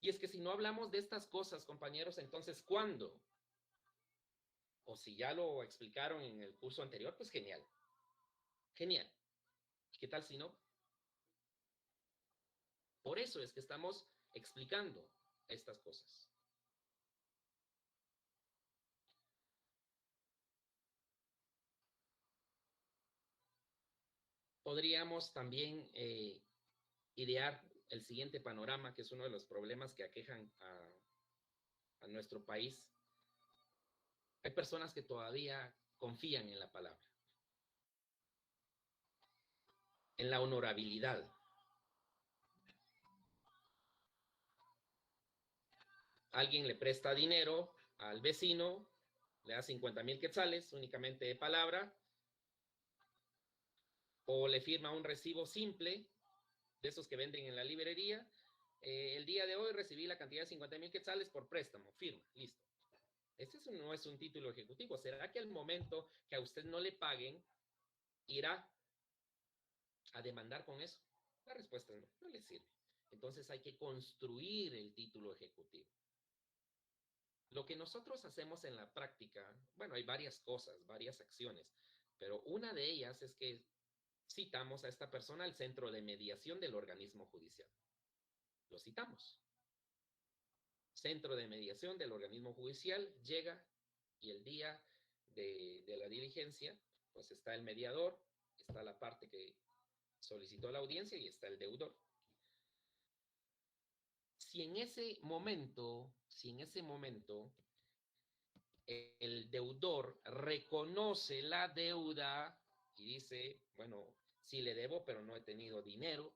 Y es que si no hablamos de estas cosas, compañeros, entonces, ¿cuándo? O si ya lo explicaron en el curso anterior, pues genial. Genial. ¿Qué tal si no? Por eso es que estamos explicando estas cosas. Podríamos también idear el siguiente panorama, que es uno de los problemas que aquejan a nuestro país. Hay personas que todavía confían en la palabra, en la honorabilidad. Alguien le presta dinero al vecino, le da 50,000 quetzales únicamente de palabra, o le firma un recibo simple, de esos que venden en la librería. El día de hoy recibí la cantidad de 50,000 quetzales por préstamo, firma, listo. Este no es un título ejecutivo. ¿Será que al momento que a usted no le paguen, irá a demandar con eso? La respuesta es no, no le sirve. Entonces hay que construir el título ejecutivo. Lo que nosotros hacemos en la práctica, bueno, hay varias cosas, varias acciones, pero una de ellas es que citamos a esta persona al centro de mediación del organismo judicial. Lo citamos. Centro de mediación del organismo judicial llega y el día de la diligencia, pues está el mediador, está la parte que solicitó la audiencia y está el deudor. Si en ese momento el deudor reconoce la deuda y dice, bueno, sí le debo, pero no he tenido dinero,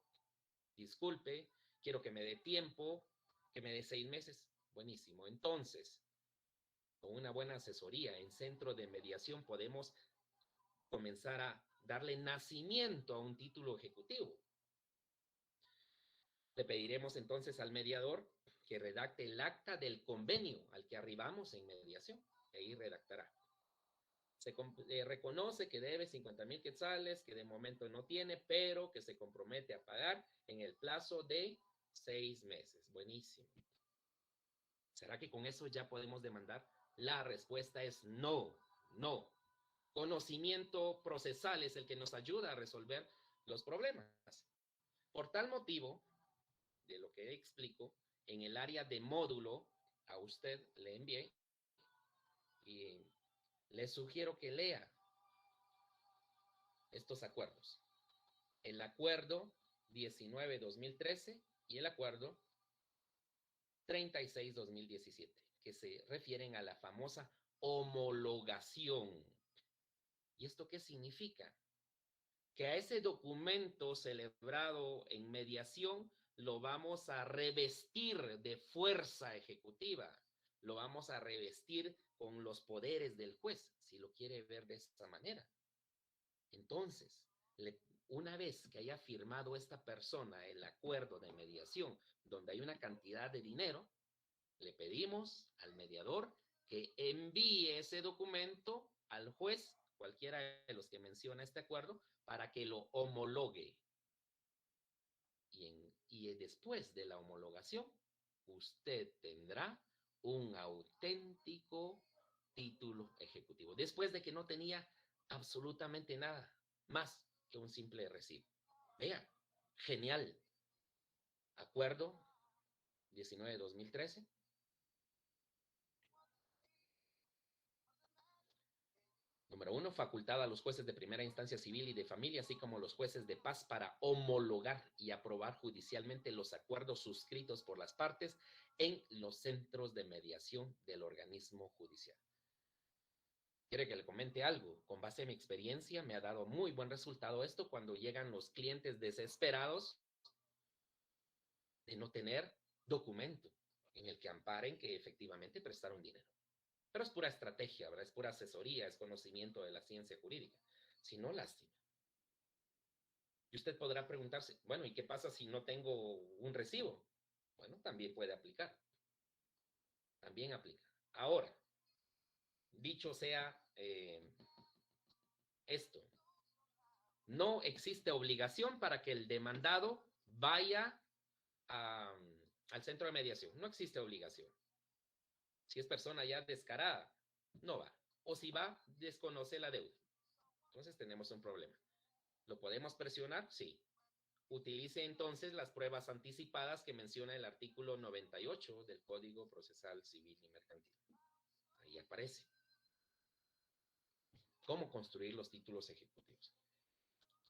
disculpe, quiero que me dé tiempo, que me dé 6 meses, buenísimo. Entonces, con una buena asesoría en centro de mediación podemos comenzar a darle nacimiento a un título ejecutivo. Le pediremos entonces al mediador que redacte el acta del convenio al que arribamos en mediación. Ahí redactará. Se reconoce que debe 50,000 quetzales, que de momento no tiene, pero que se compromete a pagar en el plazo de 6 meses. Buenísimo. ¿Será que con eso ya podemos demandar? La respuesta es no, no. Conocimiento procesal es el que nos ayuda a resolver los problemas. Por tal motivo, de lo que explico, en el área de módulo, a usted le envié y le sugiero que lea estos acuerdos. El acuerdo 19-2013 y el acuerdo 36-2017, que se refieren a la famosa homologación. ¿Y esto qué significa? que a ese documento celebrado en mediación lo vamos a revestir de fuerza ejecutiva, lo vamos a revestir con los poderes del juez, si lo quiere ver de esta manera. Entonces, una vez que haya firmado esta persona el acuerdo de mediación, donde hay una cantidad de dinero, le pedimos al mediador que envíe ese documento al juez, cualquiera de los que menciona este acuerdo, para que lo homologue. Y después de la homologación, usted tendrá un auténtico título ejecutivo, después de que no tenía absolutamente nada más que un simple recibo. Vea, genial. Acuerdo 19/2013. Número 1, facultad a los jueces de primera instancia civil y de familia, así como los jueces de paz, para homologar y aprobar judicialmente los acuerdos suscritos por las partes en los centros de mediación del organismo judicial. ¿Quiere que le comente algo? Con base en mi experiencia, me ha dado muy buen resultado esto cuando llegan los clientes desesperados de no tener documento en el que amparen que efectivamente prestaron dinero. Pero es pura estrategia, ¿verdad? Es pura asesoría, es conocimiento de la ciencia jurídica. Si no, lástima. Y usted podrá preguntarse, bueno, ¿y qué pasa si no tengo un recibo? Bueno, también puede aplicar. También aplica. Ahora, dicho sea esto, no existe obligación para que el demandado vaya al centro de mediación. No existe obligación. Si es persona ya descarada, no va. O si va, desconoce la deuda. Entonces tenemos un problema. ¿Lo podemos presionar? Sí. Utilice entonces las pruebas anticipadas que menciona el artículo 98 del Código Procesal Civil y Mercantil. Ahí aparece. ¿Cómo construir los títulos ejecutivos?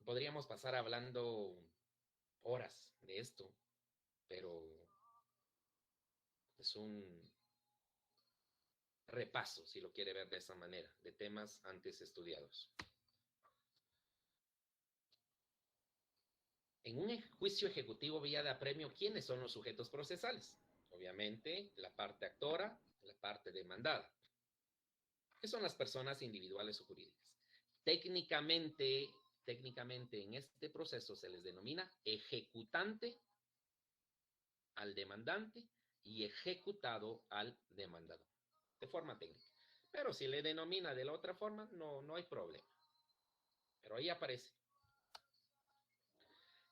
Podríamos pasar hablando horas de esto, pero es un repaso, si lo quiere ver de esa manera, de temas antes estudiados. En un juicio ejecutivo vía de apremio, ¿quiénes son los sujetos procesales? Obviamente, la parte actora, la parte demandada. ¿Qué son las personas individuales o jurídicas? Técnicamente en este proceso se les denomina ejecutante al demandante y ejecutado al demandador, de forma técnica. Pero si le denomina de la otra forma, no hay problema. Pero ahí aparece.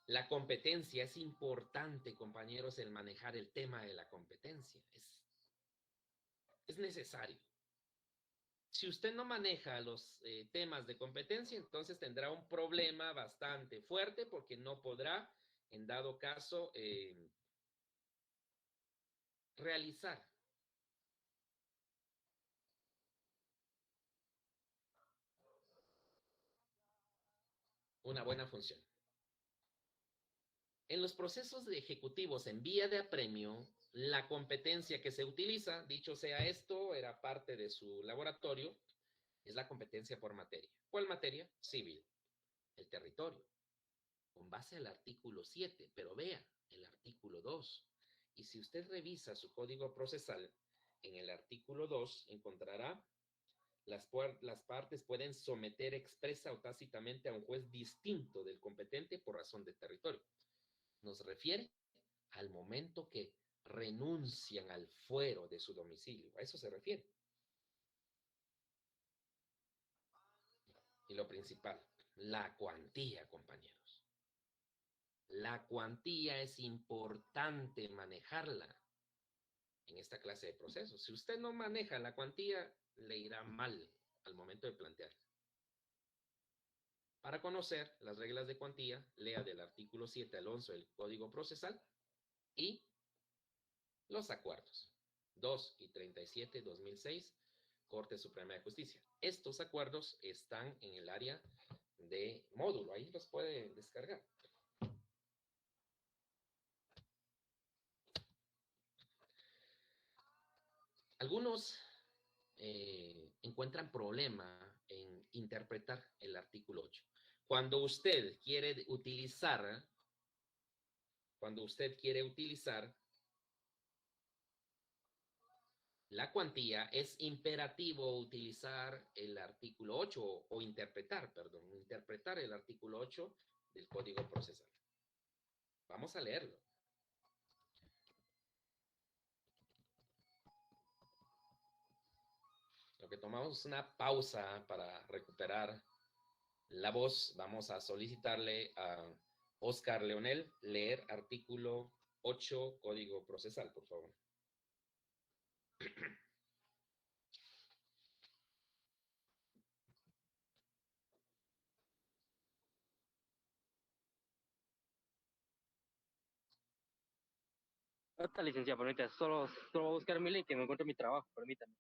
La competencia es importante, compañeros, el manejar el tema de la competencia. Es necesario. Si usted no maneja los temas de competencia, entonces tendrá un problema bastante fuerte porque no podrá, en dado caso, realizar una buena función. En los procesos de ejecutivos en vía de apremio, la competencia que se utiliza, dicho sea esto, era parte de su laboratorio, es la competencia por materia. ¿Cuál materia? Civil. El territorio. Con base al artículo 7, pero vea el artículo 2. Y si usted revisa su código procesal, en el artículo 2 encontrará las partes pueden someter expresa o tácitamente a un juez distinto del competente por razón de territorio. Nos refiere al momento que renuncian al fuero de su domicilio. A eso se refiere. Y lo principal, la cuantía, compañeros. La cuantía es importante manejarla en esta clase de procesos. Si usted no maneja la cuantía, le irá mal al momento de plantear. Para conocer las reglas de cuantía, lea del artículo 7 al 11 del Código Procesal y los acuerdos 2 y 37/2006, Corte Suprema de Justicia. Estos acuerdos están en el área de módulo, ahí los puede descargar. Algunos encuentran problema en interpretar el artículo 8. Cuando usted quiere utilizar la cuantía, es imperativo utilizar el artículo 8 o interpretar el artículo 8 del Código Procesal. Vamos a leerlo. Lo que tomamos una pausa para recuperar la voz. Vamos a solicitarle a Oscar Leonel leer artículo 8 Código Procesal, por favor. Ahorita, licenciado, permítame, solo voy a buscar mi link que me encuentro en mi trabajo, permítame.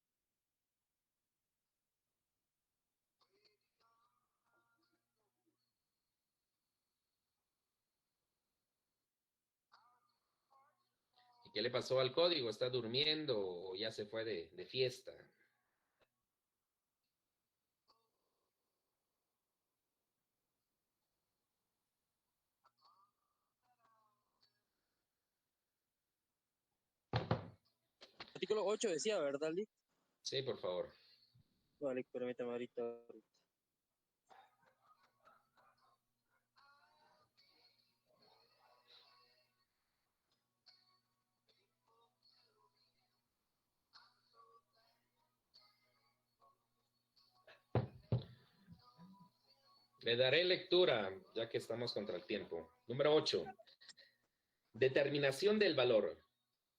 ¿Y qué le pasó al código? ¿Está durmiendo o ya se fue de fiesta? Artículo 8 decía, ¿verdad, Lick? Sí, por favor. Vale, permítame ahorita. Le daré lectura, ya que estamos contra el tiempo. Número 8. Determinación del valor.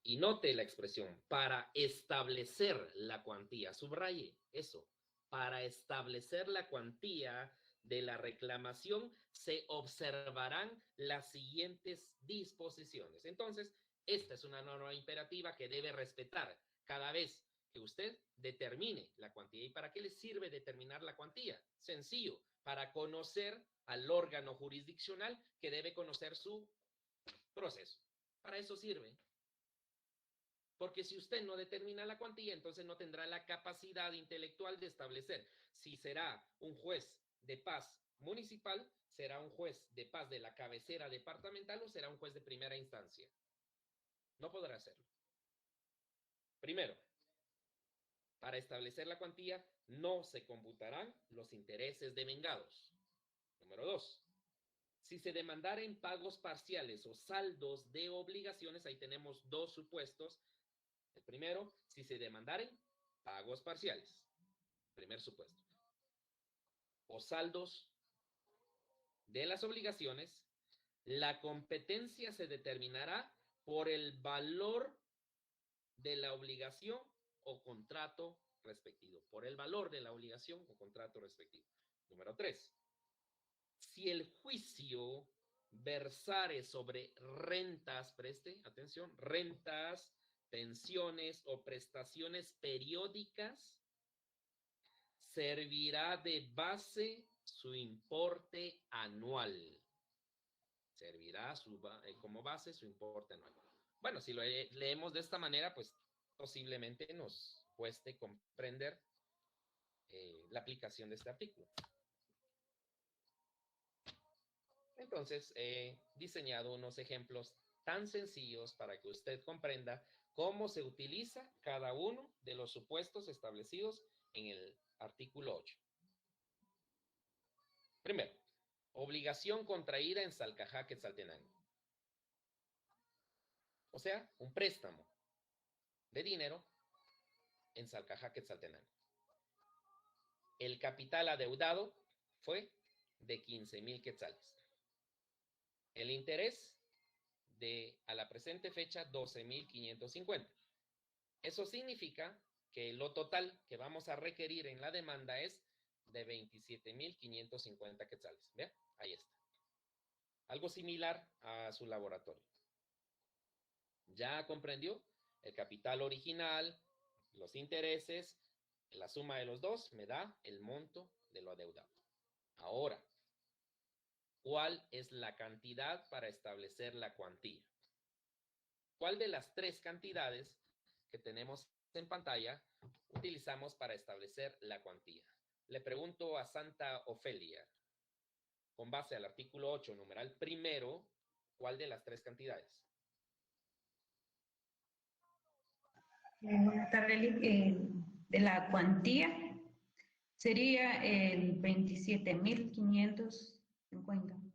Y note la expresión, para establecer la cuantía. Subraye eso. Para establecer la cuantía de la reclamación se observarán las siguientes disposiciones. Entonces, esta es una norma imperativa que debe respetar cada vez que usted determine la cuantía. ¿Y para qué le sirve determinar la cuantía? Sencillo, para conocer al órgano jurisdiccional que debe conocer su proceso. Para eso sirve. Porque si usted no determina la cuantía, entonces no tendrá la capacidad intelectual de establecer si será un juez de paz municipal, será un juez de paz de la cabecera departamental o será un juez de primera instancia. No podrá hacerlo. Primero, para establecer la cuantía no se computarán los intereses devengados. Número 2. Si se demandaren pagos parciales o saldos de obligaciones, ahí tenemos dos supuestos. El primero, si se demandaren pagos parciales, primer supuesto, o saldos de las obligaciones, la competencia se determinará por el valor de la obligación o contrato respectivo, por el valor de la obligación o contrato respectivo. Número 3. Si el juicio versare sobre rentas, preste atención, rentas, pensiones o prestaciones periódicas, servirá de base su importe anual. Servirá como base su importe anual. Bueno, si lo leemos de esta manera, pues posiblemente nos cueste comprender la aplicación de este artículo. Entonces, he diseñado unos ejemplos tan sencillos para que usted comprenda cómo se utiliza cada uno de los supuestos establecidos en el artículo 8. Primero, obligación contraída en Salcajá, Quetzaltenango. O sea, un préstamo de dinero en Salcajá, Quetzaltenango. El capital adeudado fue de 15,000 quetzales. El interés a la presente fecha, 12,550. Eso significa que lo total que vamos a requerir en la demanda es de 27,550 quetzales. ¿Vean? Ahí está. Algo similar a su laboratorio. ¿Ya comprendió? El capital original, los intereses, la suma de los dos me da el monto de lo adeudado. Ahora, ¿cuál es la cantidad para establecer la cuantía? ¿Cuál de las tres cantidades que tenemos en pantalla utilizamos para establecer la cuantía? Le pregunto a Santa Ofelia. con base al artículo 8, numeral primero, ¿cuál de las tres cantidades? Buenas tardes, de la cuantía sería el 27.550.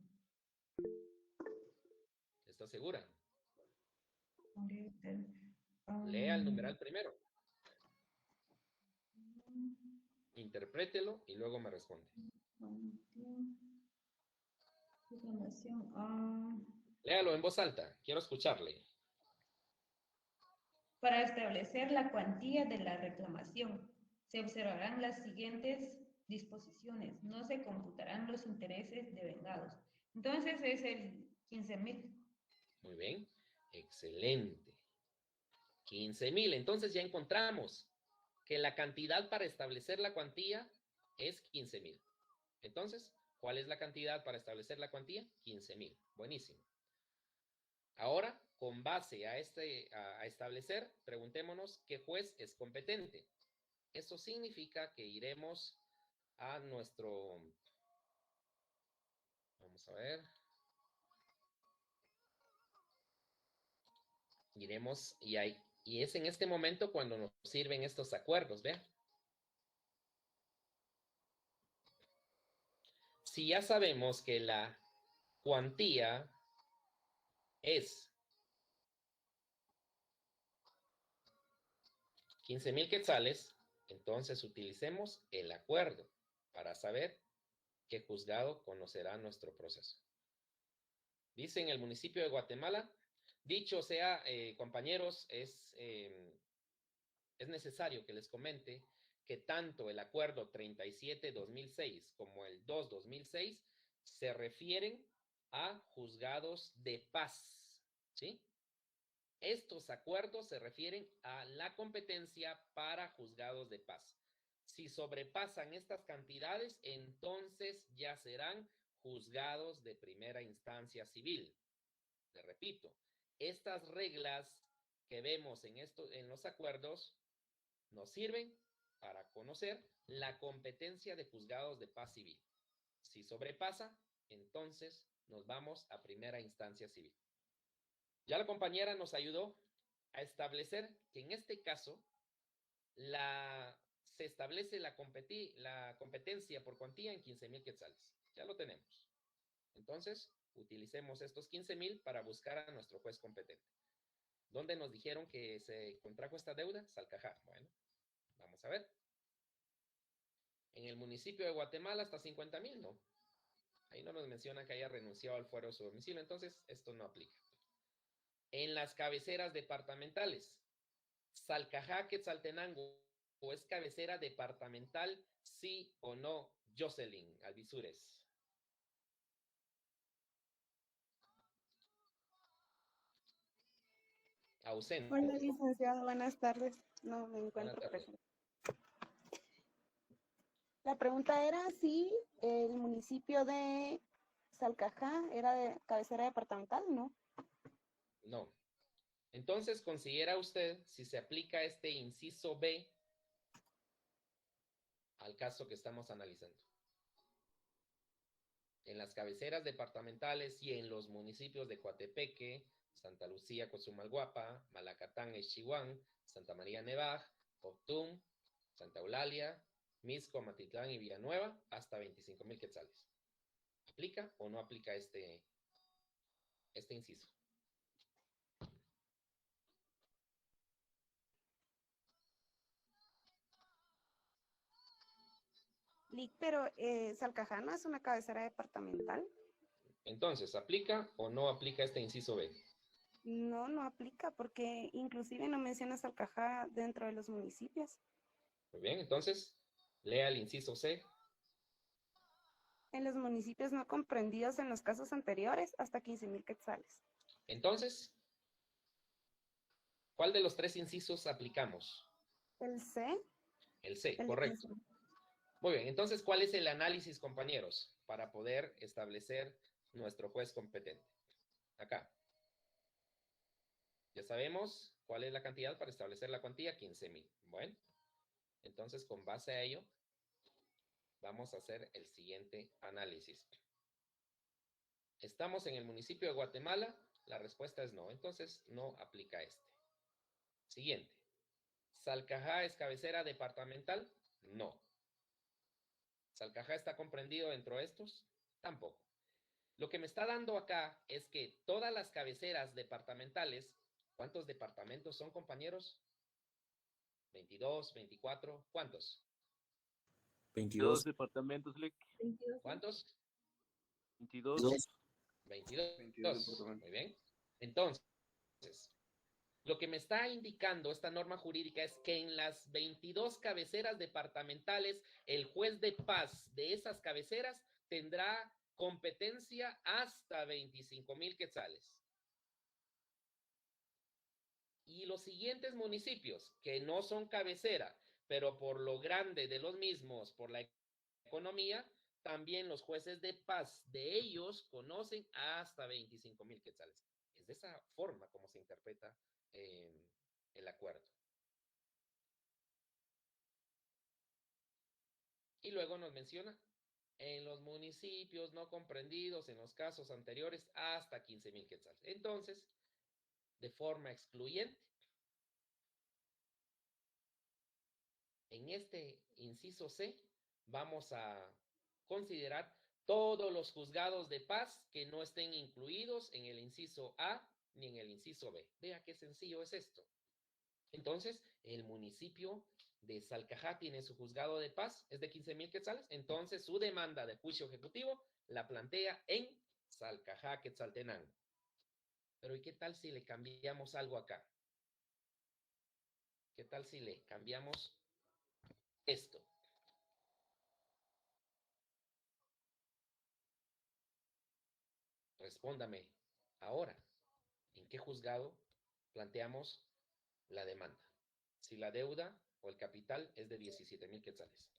¿Está segura? Lea el numeral primero. Interprételo y luego me responde. Léalo en voz alta. Quiero escucharle. Para establecer la cuantía de la reclamación, se observarán las siguientes disposiciones. No se computarán los intereses devengados. Entonces es el 15.000. Muy bien. Excelente. 15.000. Entonces ya encontramos que la cantidad para establecer la cuantía es 15.000. Entonces, ¿cuál es la cantidad para establecer la cuantía? 15.000. Buenísimo. Ahora, con base a establecer, preguntémonos qué juez es competente. Eso significa que iremos a nuestro... Vamos a ver. Iremos y es en este momento cuando nos sirven estos acuerdos, vean. Si ya sabemos que la cuantía es 15.000 quetzales, entonces utilicemos el acuerdo para saber qué juzgado conocerá nuestro proceso. Dice en el municipio de Guatemala, dicho sea, compañeros, es necesario que les comente que tanto el acuerdo 37-2006 como el 2-2006 se refieren a juzgados de paz, ¿sí? Estos acuerdos se refieren a la competencia para juzgados de paz. Si sobrepasan estas cantidades, entonces ya serán juzgados de primera instancia civil. Le repito, estas reglas que vemos en los acuerdos nos sirven para conocer la competencia de juzgados de paz civil. Si sobrepasa, entonces nos vamos a primera instancia civil. Ya la compañera nos ayudó a establecer que en este caso se establece la competencia por cuantía en 15.000 quetzales. Ya lo tenemos. Entonces, utilicemos estos 15.000 para buscar a nuestro juez competente. ¿Dónde nos dijeron que se contrajo esta deuda? Salcajá. Bueno, vamos a ver. En el municipio de Guatemala hasta 50.000, ¿no? Ahí no nos mencionan que haya renunciado al fuero de su domicilio, entonces esto no aplica. En las cabeceras departamentales, Salcajá, Quetzaltenango, ¿o es cabecera departamental, sí o no? Jocelyn Alvisures. Ausente. Hola, licenciado, buenas tardes. No me encuentro presente. La pregunta era si el municipio de Salcajá era de cabecera departamental, ¿no? No. Entonces, considera usted si se aplica este inciso B al caso que estamos analizando. En las cabeceras departamentales y en los municipios de Coatepeque, Santa Lucía, Cozumalguapa, Malacatán, Ixchihuán, Santa María Nevaj, Octum, Santa Eulalia, Mixco, Matitlán y Villanueva, hasta 25.000 quetzales. ¿Aplica o no aplica este inciso? Pero Salcajá no es una cabecera departamental. Entonces, ¿aplica o no aplica este inciso B? No, no aplica porque inclusive no menciona Salcajá dentro de los municipios. Muy bien, entonces, lea el inciso C. En los municipios no comprendidos en los casos anteriores, hasta 15.000 quetzales. Entonces, ¿cuál de los tres incisos aplicamos? El C. El C, correcto. Muy bien, entonces, ¿cuál es el análisis, compañeros, para poder establecer nuestro juez competente? Acá. Ya sabemos cuál es la cantidad para establecer la cuantía, 15.000. Bueno, entonces, con base a ello, vamos a hacer el siguiente análisis. ¿Estamos en el municipio de Guatemala? La respuesta es no, entonces no aplica este. Siguiente. ¿Salcajá es cabecera departamental? No. ¿Salcajá está comprendido dentro de estos? Tampoco. Lo que me está dando acá es que todas las cabeceras departamentales, ¿cuántos departamentos son, compañeros? 22, 24, ¿cuántos? 22. departamentos, Lick. ¿Cuántos? 22. 22. Muy bien. Entonces, lo que me está indicando esta norma jurídica es que en las 22 cabeceras departamentales, el juez de paz de esas cabeceras tendrá competencia hasta 25,000 quetzales. Y los siguientes municipios, que no son cabecera, pero por lo grande de los mismos, por la economía, también los jueces de paz de ellos conocen hasta 25,000 quetzales. Es de esa forma como se interpreta el acuerdo. Y luego nos menciona, en los municipios no comprendidos en los casos anteriores, hasta 15,000 quetzales. Entonces, de forma excluyente, en este inciso C, vamos a considerar todos los juzgados de paz que no estén incluidos en el inciso A ni en el inciso B. Vea qué sencillo es esto. Entonces, el municipio de Salcajá tiene su juzgado de paz, es de 15,000 quetzales, entonces su demanda de juicio ejecutivo la plantea en Salcajá, Quetzaltenango. Pero ¿y qué tal si le cambiamos algo acá? ¿Qué tal si le cambiamos esto? Respóndame ahora, ¿en qué juzgado planteamos la demanda? Si la deuda o el capital es de 17,000 quetzales.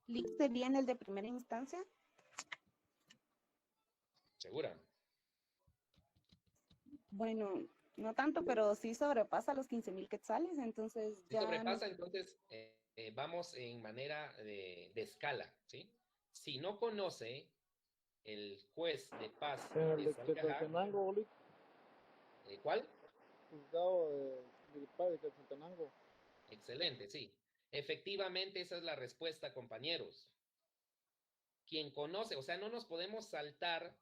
¿LIC sería en el de primera instancia? ¿Segura? Bueno, no tanto, pero sí sobrepasa los 15,000 quetzales, entonces Si ya sobrepasa, entonces vamos en manera de escala, ¿sí? Si no conoce el juez de paz de Salcajá, ¿cuál? Juzgado de paz de Quetzaltenango. Excelente, sí. Efectivamente, esa es la respuesta, compañeros. Quien conoce, o sea, no nos podemos saltar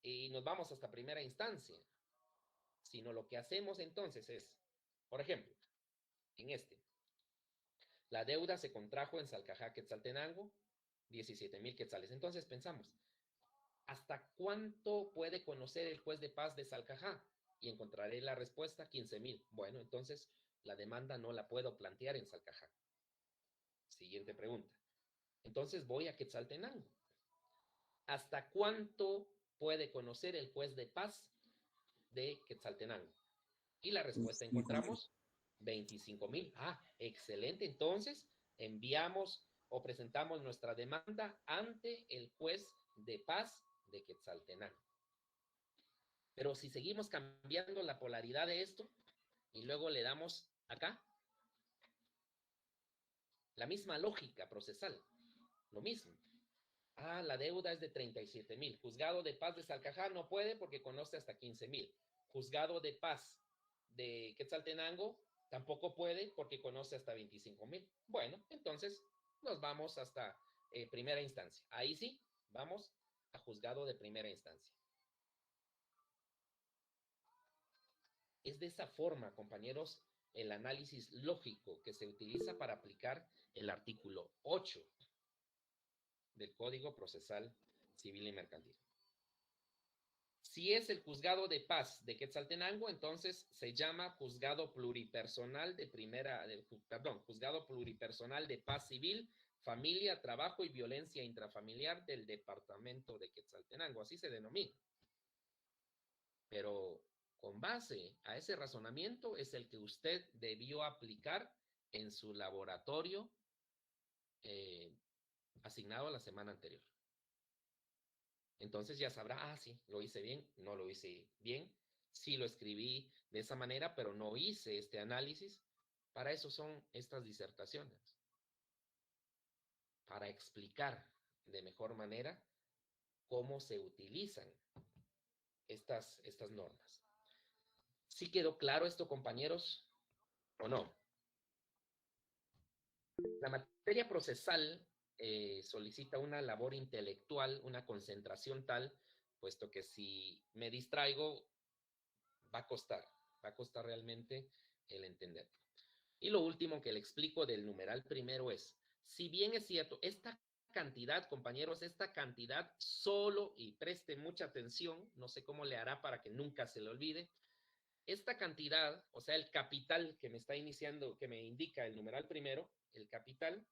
y nos vamos hasta primera instancia, sino lo que hacemos entonces es, por ejemplo, en este, la deuda se contrajo en Salcajá, Quetzaltenango, 17,000 quetzales. Entonces pensamos, ¿hasta cuánto puede conocer el juez de paz de Salcajá? Y encontraré la respuesta, 15,000. Bueno, entonces la demanda no la puedo plantear en Salcajá. Siguiente pregunta. Entonces voy a Quetzaltenango. ¿Hasta cuánto puede conocer el juez de paz de Quetzaltenango? Y la respuesta encontramos 25,000. Ah, excelente. Entonces enviamos o presentamos nuestra demanda ante el juez de paz de Quetzaltenango. Pero si seguimos cambiando la polaridad de esto y luego le damos acá, la misma lógica procesal, lo mismo. Ah, la deuda es de 37,000. Juzgado de paz de Salcajá no puede porque conoce hasta 15,000. Juzgado de paz de Quetzaltenango tampoco puede porque conoce hasta 25,000. Bueno, entonces nos vamos hasta primera instancia. Ahí sí, vamos a juzgado de primera instancia. Es de esa forma, compañeros, el análisis lógico que se utiliza para aplicar el artículo 8 del Código Procesal Civil y Mercantil. Si es el juzgado de paz de Quetzaltenango, entonces se llama juzgado pluripersonal juzgado pluripersonal de paz civil, familia, trabajo y violencia intrafamiliar del departamento de Quetzaltenango, así se denomina. Pero con base a ese razonamiento es el que usted debió aplicar en su laboratorio asignado la semana anterior. Entonces ya sabrá, sí, lo hice bien, no lo hice bien, sí lo escribí de esa manera, pero no hice este análisis. Para eso son estas disertaciones, para explicar de mejor manera cómo se utilizan estas normas. ¿Sí quedó claro esto, compañeros, o no? La materia procesal solicita una labor intelectual, una concentración tal, puesto que si me distraigo, va a costar realmente el entenderlo. Y lo último que le explico del numeral primero es, si bien es cierto, esta cantidad, compañeros, esta cantidad solo, y preste mucha atención, no sé cómo le hará para que nunca se le olvide, esta cantidad, o sea, el capital que me está iniciando, que me indica el numeral primero, el capital,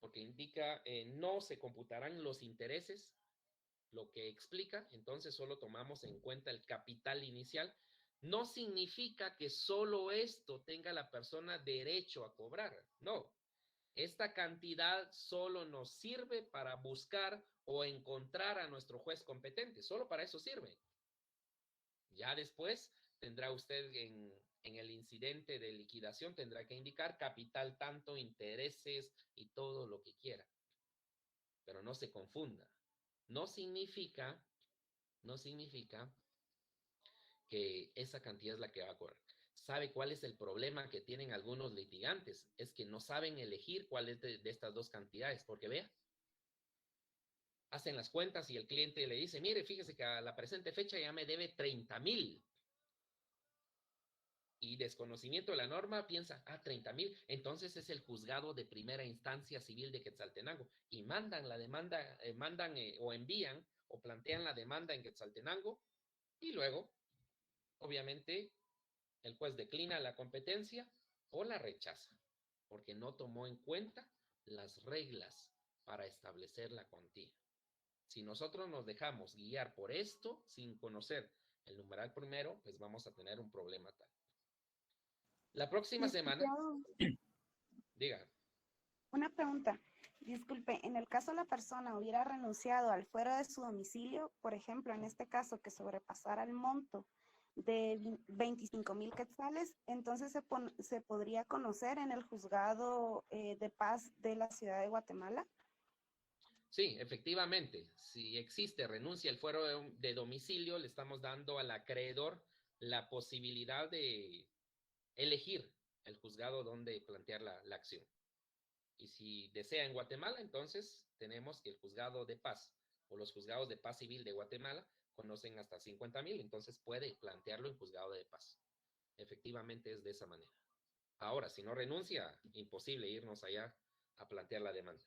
porque indica no se computarán los intereses, lo que explica, entonces solo tomamos en cuenta el capital inicial, no significa que solo esto tenga la persona derecho a cobrar, no. Esta cantidad solo nos sirve para buscar o encontrar a nuestro juez competente, solo para eso sirve. Ya después tendrá usted en el incidente de liquidación, tendrá que indicar capital tanto, intereses y todo lo que quiera. Pero no se confunda. No significa que esa cantidad es la que va a cobrar. ¿Sabe cuál es el problema que tienen algunos litigantes? Es que no saben elegir cuál es de estas dos cantidades, porque vea, hacen las cuentas y el cliente le dice, mire, fíjese que a la presente fecha ya me debe 30,000. Y desconocimiento de la norma piensa, 30,000, entonces es el juzgado de primera instancia civil de Quetzaltenango. Y mandan la demanda, o envían o plantean la demanda en Quetzaltenango y luego, obviamente, el juez declina la competencia o la rechaza, porque no tomó en cuenta las reglas para establecer la cuantía. Si nosotros nos dejamos guiar por esto, sin conocer el numeral primero, pues vamos a tener un problema tal. La próxima semana, diga. Una pregunta. Disculpe, en el caso la persona hubiera renunciado al fuero de su domicilio, por ejemplo, en este caso que sobrepasara el monto de 25,000 quetzales, entonces se podría conocer en el juzgado de paz de la ciudad de Guatemala. Sí, efectivamente, si existe renuncia al fuero de domicilio, le estamos dando al acreedor la posibilidad de elegir el juzgado donde plantear la acción. Y si desea en Guatemala, entonces tenemos que el juzgado de paz o los juzgados de paz civil de Guatemala conocen hasta 50,000, entonces puede plantearlo en juzgado de paz. Efectivamente es de esa manera. Ahora, si no renuncia, imposible irnos allá a plantear la demanda.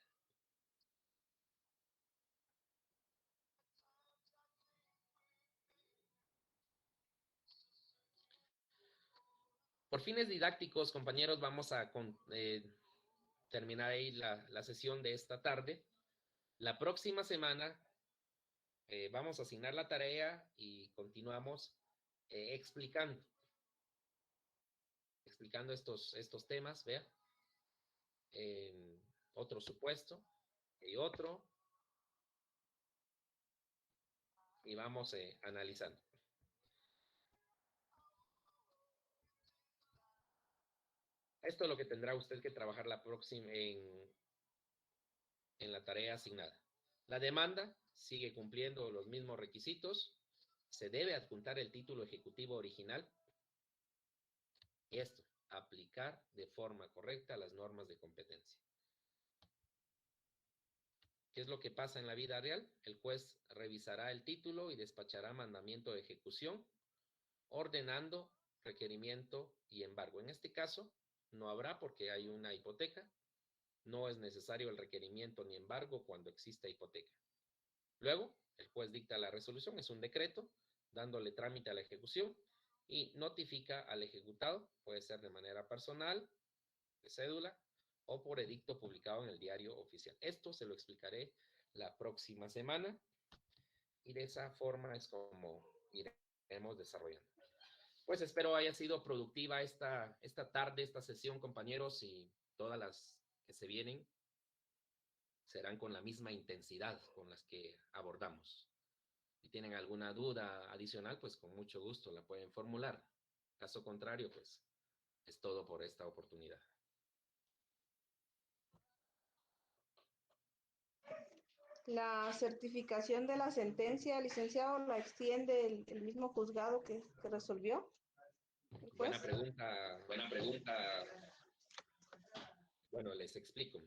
Por fines didácticos, compañeros, vamos a terminar ahí la sesión de esta tarde. La próxima semana vamos a asignar la tarea y continuamos explicando estos temas, vea. Otro supuesto y otro. Y vamos analizando. Esto es lo que tendrá usted que trabajar la próxima en la tarea asignada. La demanda sigue cumpliendo los mismos requisitos. Se debe adjuntar el título ejecutivo original. Esto, aplicar de forma correcta las normas de competencia. ¿Qué es lo que pasa en la vida real? El juez revisará el título y despachará mandamiento de ejecución, ordenando requerimiento y embargo. En este caso, no habrá porque hay una hipoteca. No es necesario el requerimiento ni embargo cuando exista hipoteca. Luego, el juez dicta la resolución, es un decreto, dándole trámite a la ejecución y notifica al ejecutado, puede ser de manera personal, de cédula, o por edicto publicado en el diario oficial. Esto se lo explicaré la próxima semana y de esa forma es como iremos desarrollando. Pues espero haya sido productiva esta tarde, esta sesión, compañeros, y todas las que se vienen serán con la misma intensidad con las que abordamos. Si tienen alguna duda adicional, pues con mucho gusto la pueden formular. Caso contrario, pues es todo por esta oportunidad. La certificación de la sentencia, licenciado, la extiende el mismo juzgado que resolvió. Buena pregunta, buena pregunta. Bueno, les explico.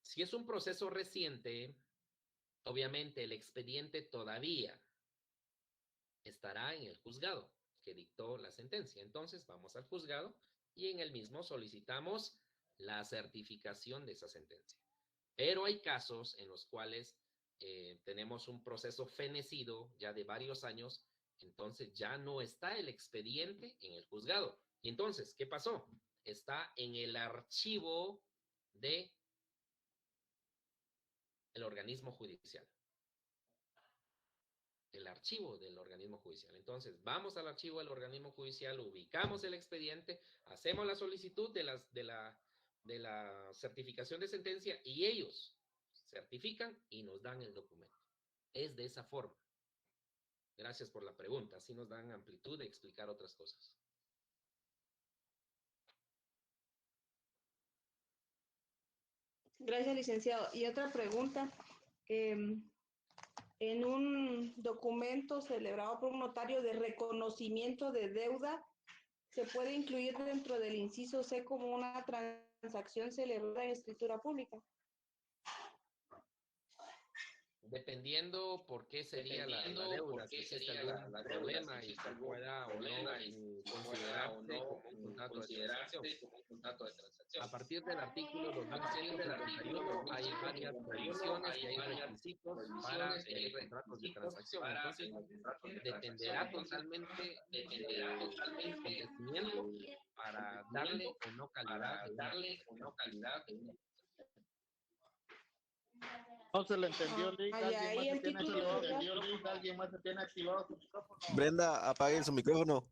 Si es un proceso reciente, obviamente el expediente todavía estará en el juzgado que dictó la sentencia. Entonces vamos al juzgado y en el mismo solicitamos la certificación de esa sentencia. Pero hay casos en los cuales tenemos un proceso fenecido ya de varios años, entonces ya no está el expediente en el juzgado. Y entonces, ¿qué pasó? Está en el archivo de el organismo judicial. El archivo del organismo judicial. Entonces, vamos al archivo del organismo judicial, ubicamos el expediente, hacemos la solicitud de la certificación de sentencia y ellos certifican y nos dan el documento. Es de esa forma. Gracias por la pregunta. Así nos dan amplitud de explicar otras cosas. Gracias, licenciado. Y otra pregunta. En un documento celebrado por un notario de reconocimiento de deuda, ¿se puede incluir dentro del inciso C como una transacción celebrada en escritura pública? Dependiendo por qué sería la deuda, si existe algún problema y si pueda o no considerarse como un contrato de transacción. A partir del artículo 2171 hay varias prohibiciones y hay requisitos para contratos de transacción. Entonces, dependerá totalmente del acontecimiento para darle o no calidad. No se le entendió, Lick. Alguien más se tiene activado su micrófono. Brenda, apaguen su micrófono.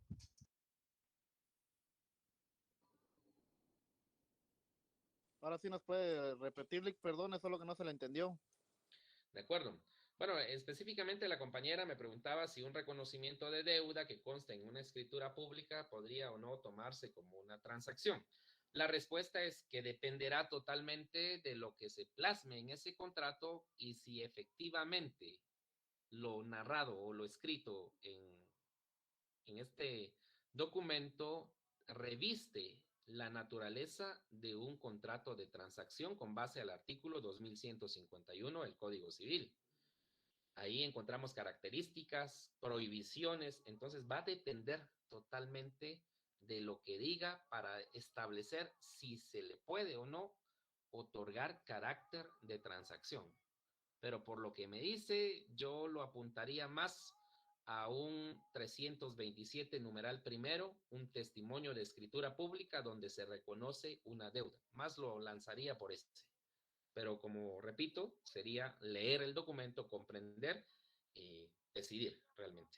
Ahora sí nos puede repetir, Lick, perdón, eso es lo que no se le entendió. De acuerdo. Bueno, específicamente la compañera me preguntaba si un reconocimiento de deuda que consta en una escritura pública podría o no tomarse como una transacción. La respuesta es que dependerá totalmente de lo que se plasme en ese contrato y si efectivamente lo narrado o lo escrito en este documento reviste la naturaleza de un contrato de transacción con base al artículo 2151 del Código Civil. Ahí encontramos características, prohibiciones, entonces va a depender totalmente de lo que diga para establecer si se le puede o no otorgar carácter de transacción. Pero por lo que me dice, yo lo apuntaría más a un 327 numeral primero, un testimonio de escritura pública donde se reconoce una deuda. Más lo lanzaría por este. Pero como repito, sería leer el documento, comprender y decidir realmente.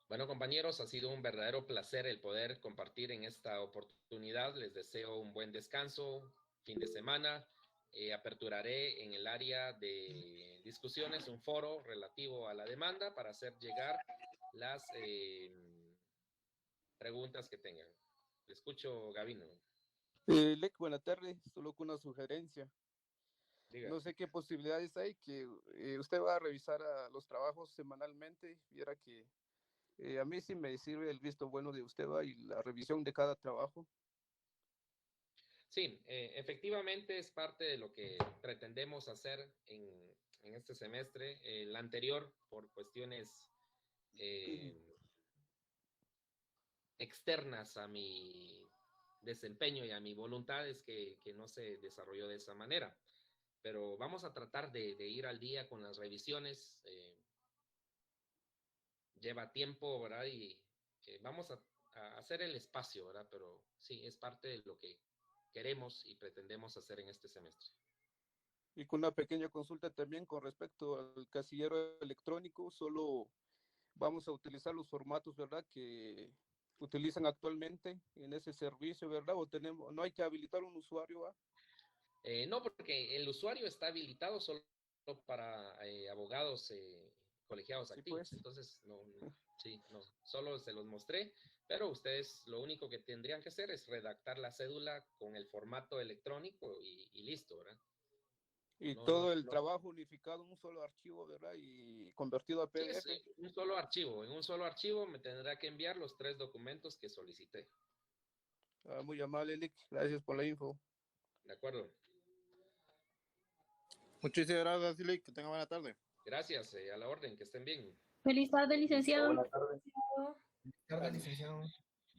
Bueno, compañeros, ha sido un verdadero placer el poder compartir en esta oportunidad. Les deseo un buen descanso, fin de semana. Aperturaré en el área de discusiones un foro relativo a la demanda para hacer llegar las preguntas que tengan. Le escucho, Gavino. Lec, buenas tardes, solo con una sugerencia. Diga. No sé qué posibilidades hay que usted va a revisar los trabajos semanalmente, viera que a mí sí me sirve el visto bueno de usted y la revisión de cada trabajo. Sí, efectivamente es parte de lo que pretendemos hacer en este semestre. El anterior, por cuestiones externas a mi desempeño y a mi voluntad, es que no se desarrolló de esa manera. Pero vamos a tratar de ir al día con las revisiones. Lleva tiempo, ¿verdad? Y vamos a hacer el espacio, ¿verdad? Pero sí, es parte de lo que queremos y pretendemos hacer en este semestre. Y con una pequeña consulta también con respecto al casillero electrónico, solo vamos a utilizar los formatos, ¿verdad?, que utilizan actualmente en ese servicio, ¿verdad? O no hay que habilitar un usuario, ¿va? No, porque el usuario está habilitado, solo para abogados colegiados Sí, activos. pues. Entonces, no, solo se los mostré, pero ustedes lo único que tendrían que hacer es redactar la cédula con el formato electrónico y listo, ¿verdad? Y No, todo el no. trabajo unificado en un solo archivo, ¿verdad? Y convertido a Sí, PDF. es un solo archivo. En un solo archivo me tendrá que enviar los 3 documentos que solicité. Muy amable, Lick. Gracias por la info. ¿De acuerdo? Muchísimas gracias, Lick. Que tenga buena tarde. Gracias, a la orden, que estén bien. Feliz tarde, licenciado. Buenas tardes. Gracias. licenciado.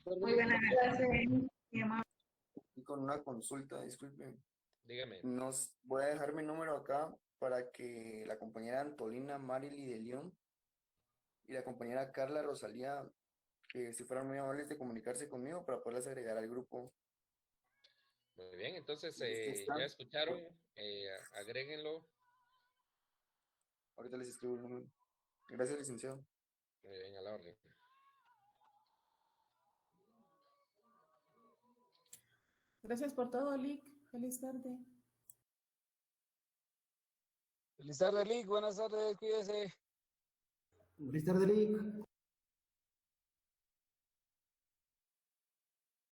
Muy buenas tardes, mi amable. Y con una consulta, disculpe. Dígame. Voy a dejar mi número acá para que la compañera Antolina Marily de León y la compañera Carla Rosalía, si fueran muy amables de comunicarse conmigo para poderlas agregar al grupo. Muy bien, entonces ¿Están? ya escucharon, agréguenlo. Ahorita les escribo el número. Gracias, licenciado. Muy bien, a la orden. Gracias por todo, Lick. Feliz tarde. Feliz tarde, Lick. Buenas tardes, cuídese. Feliz tarde, Lick.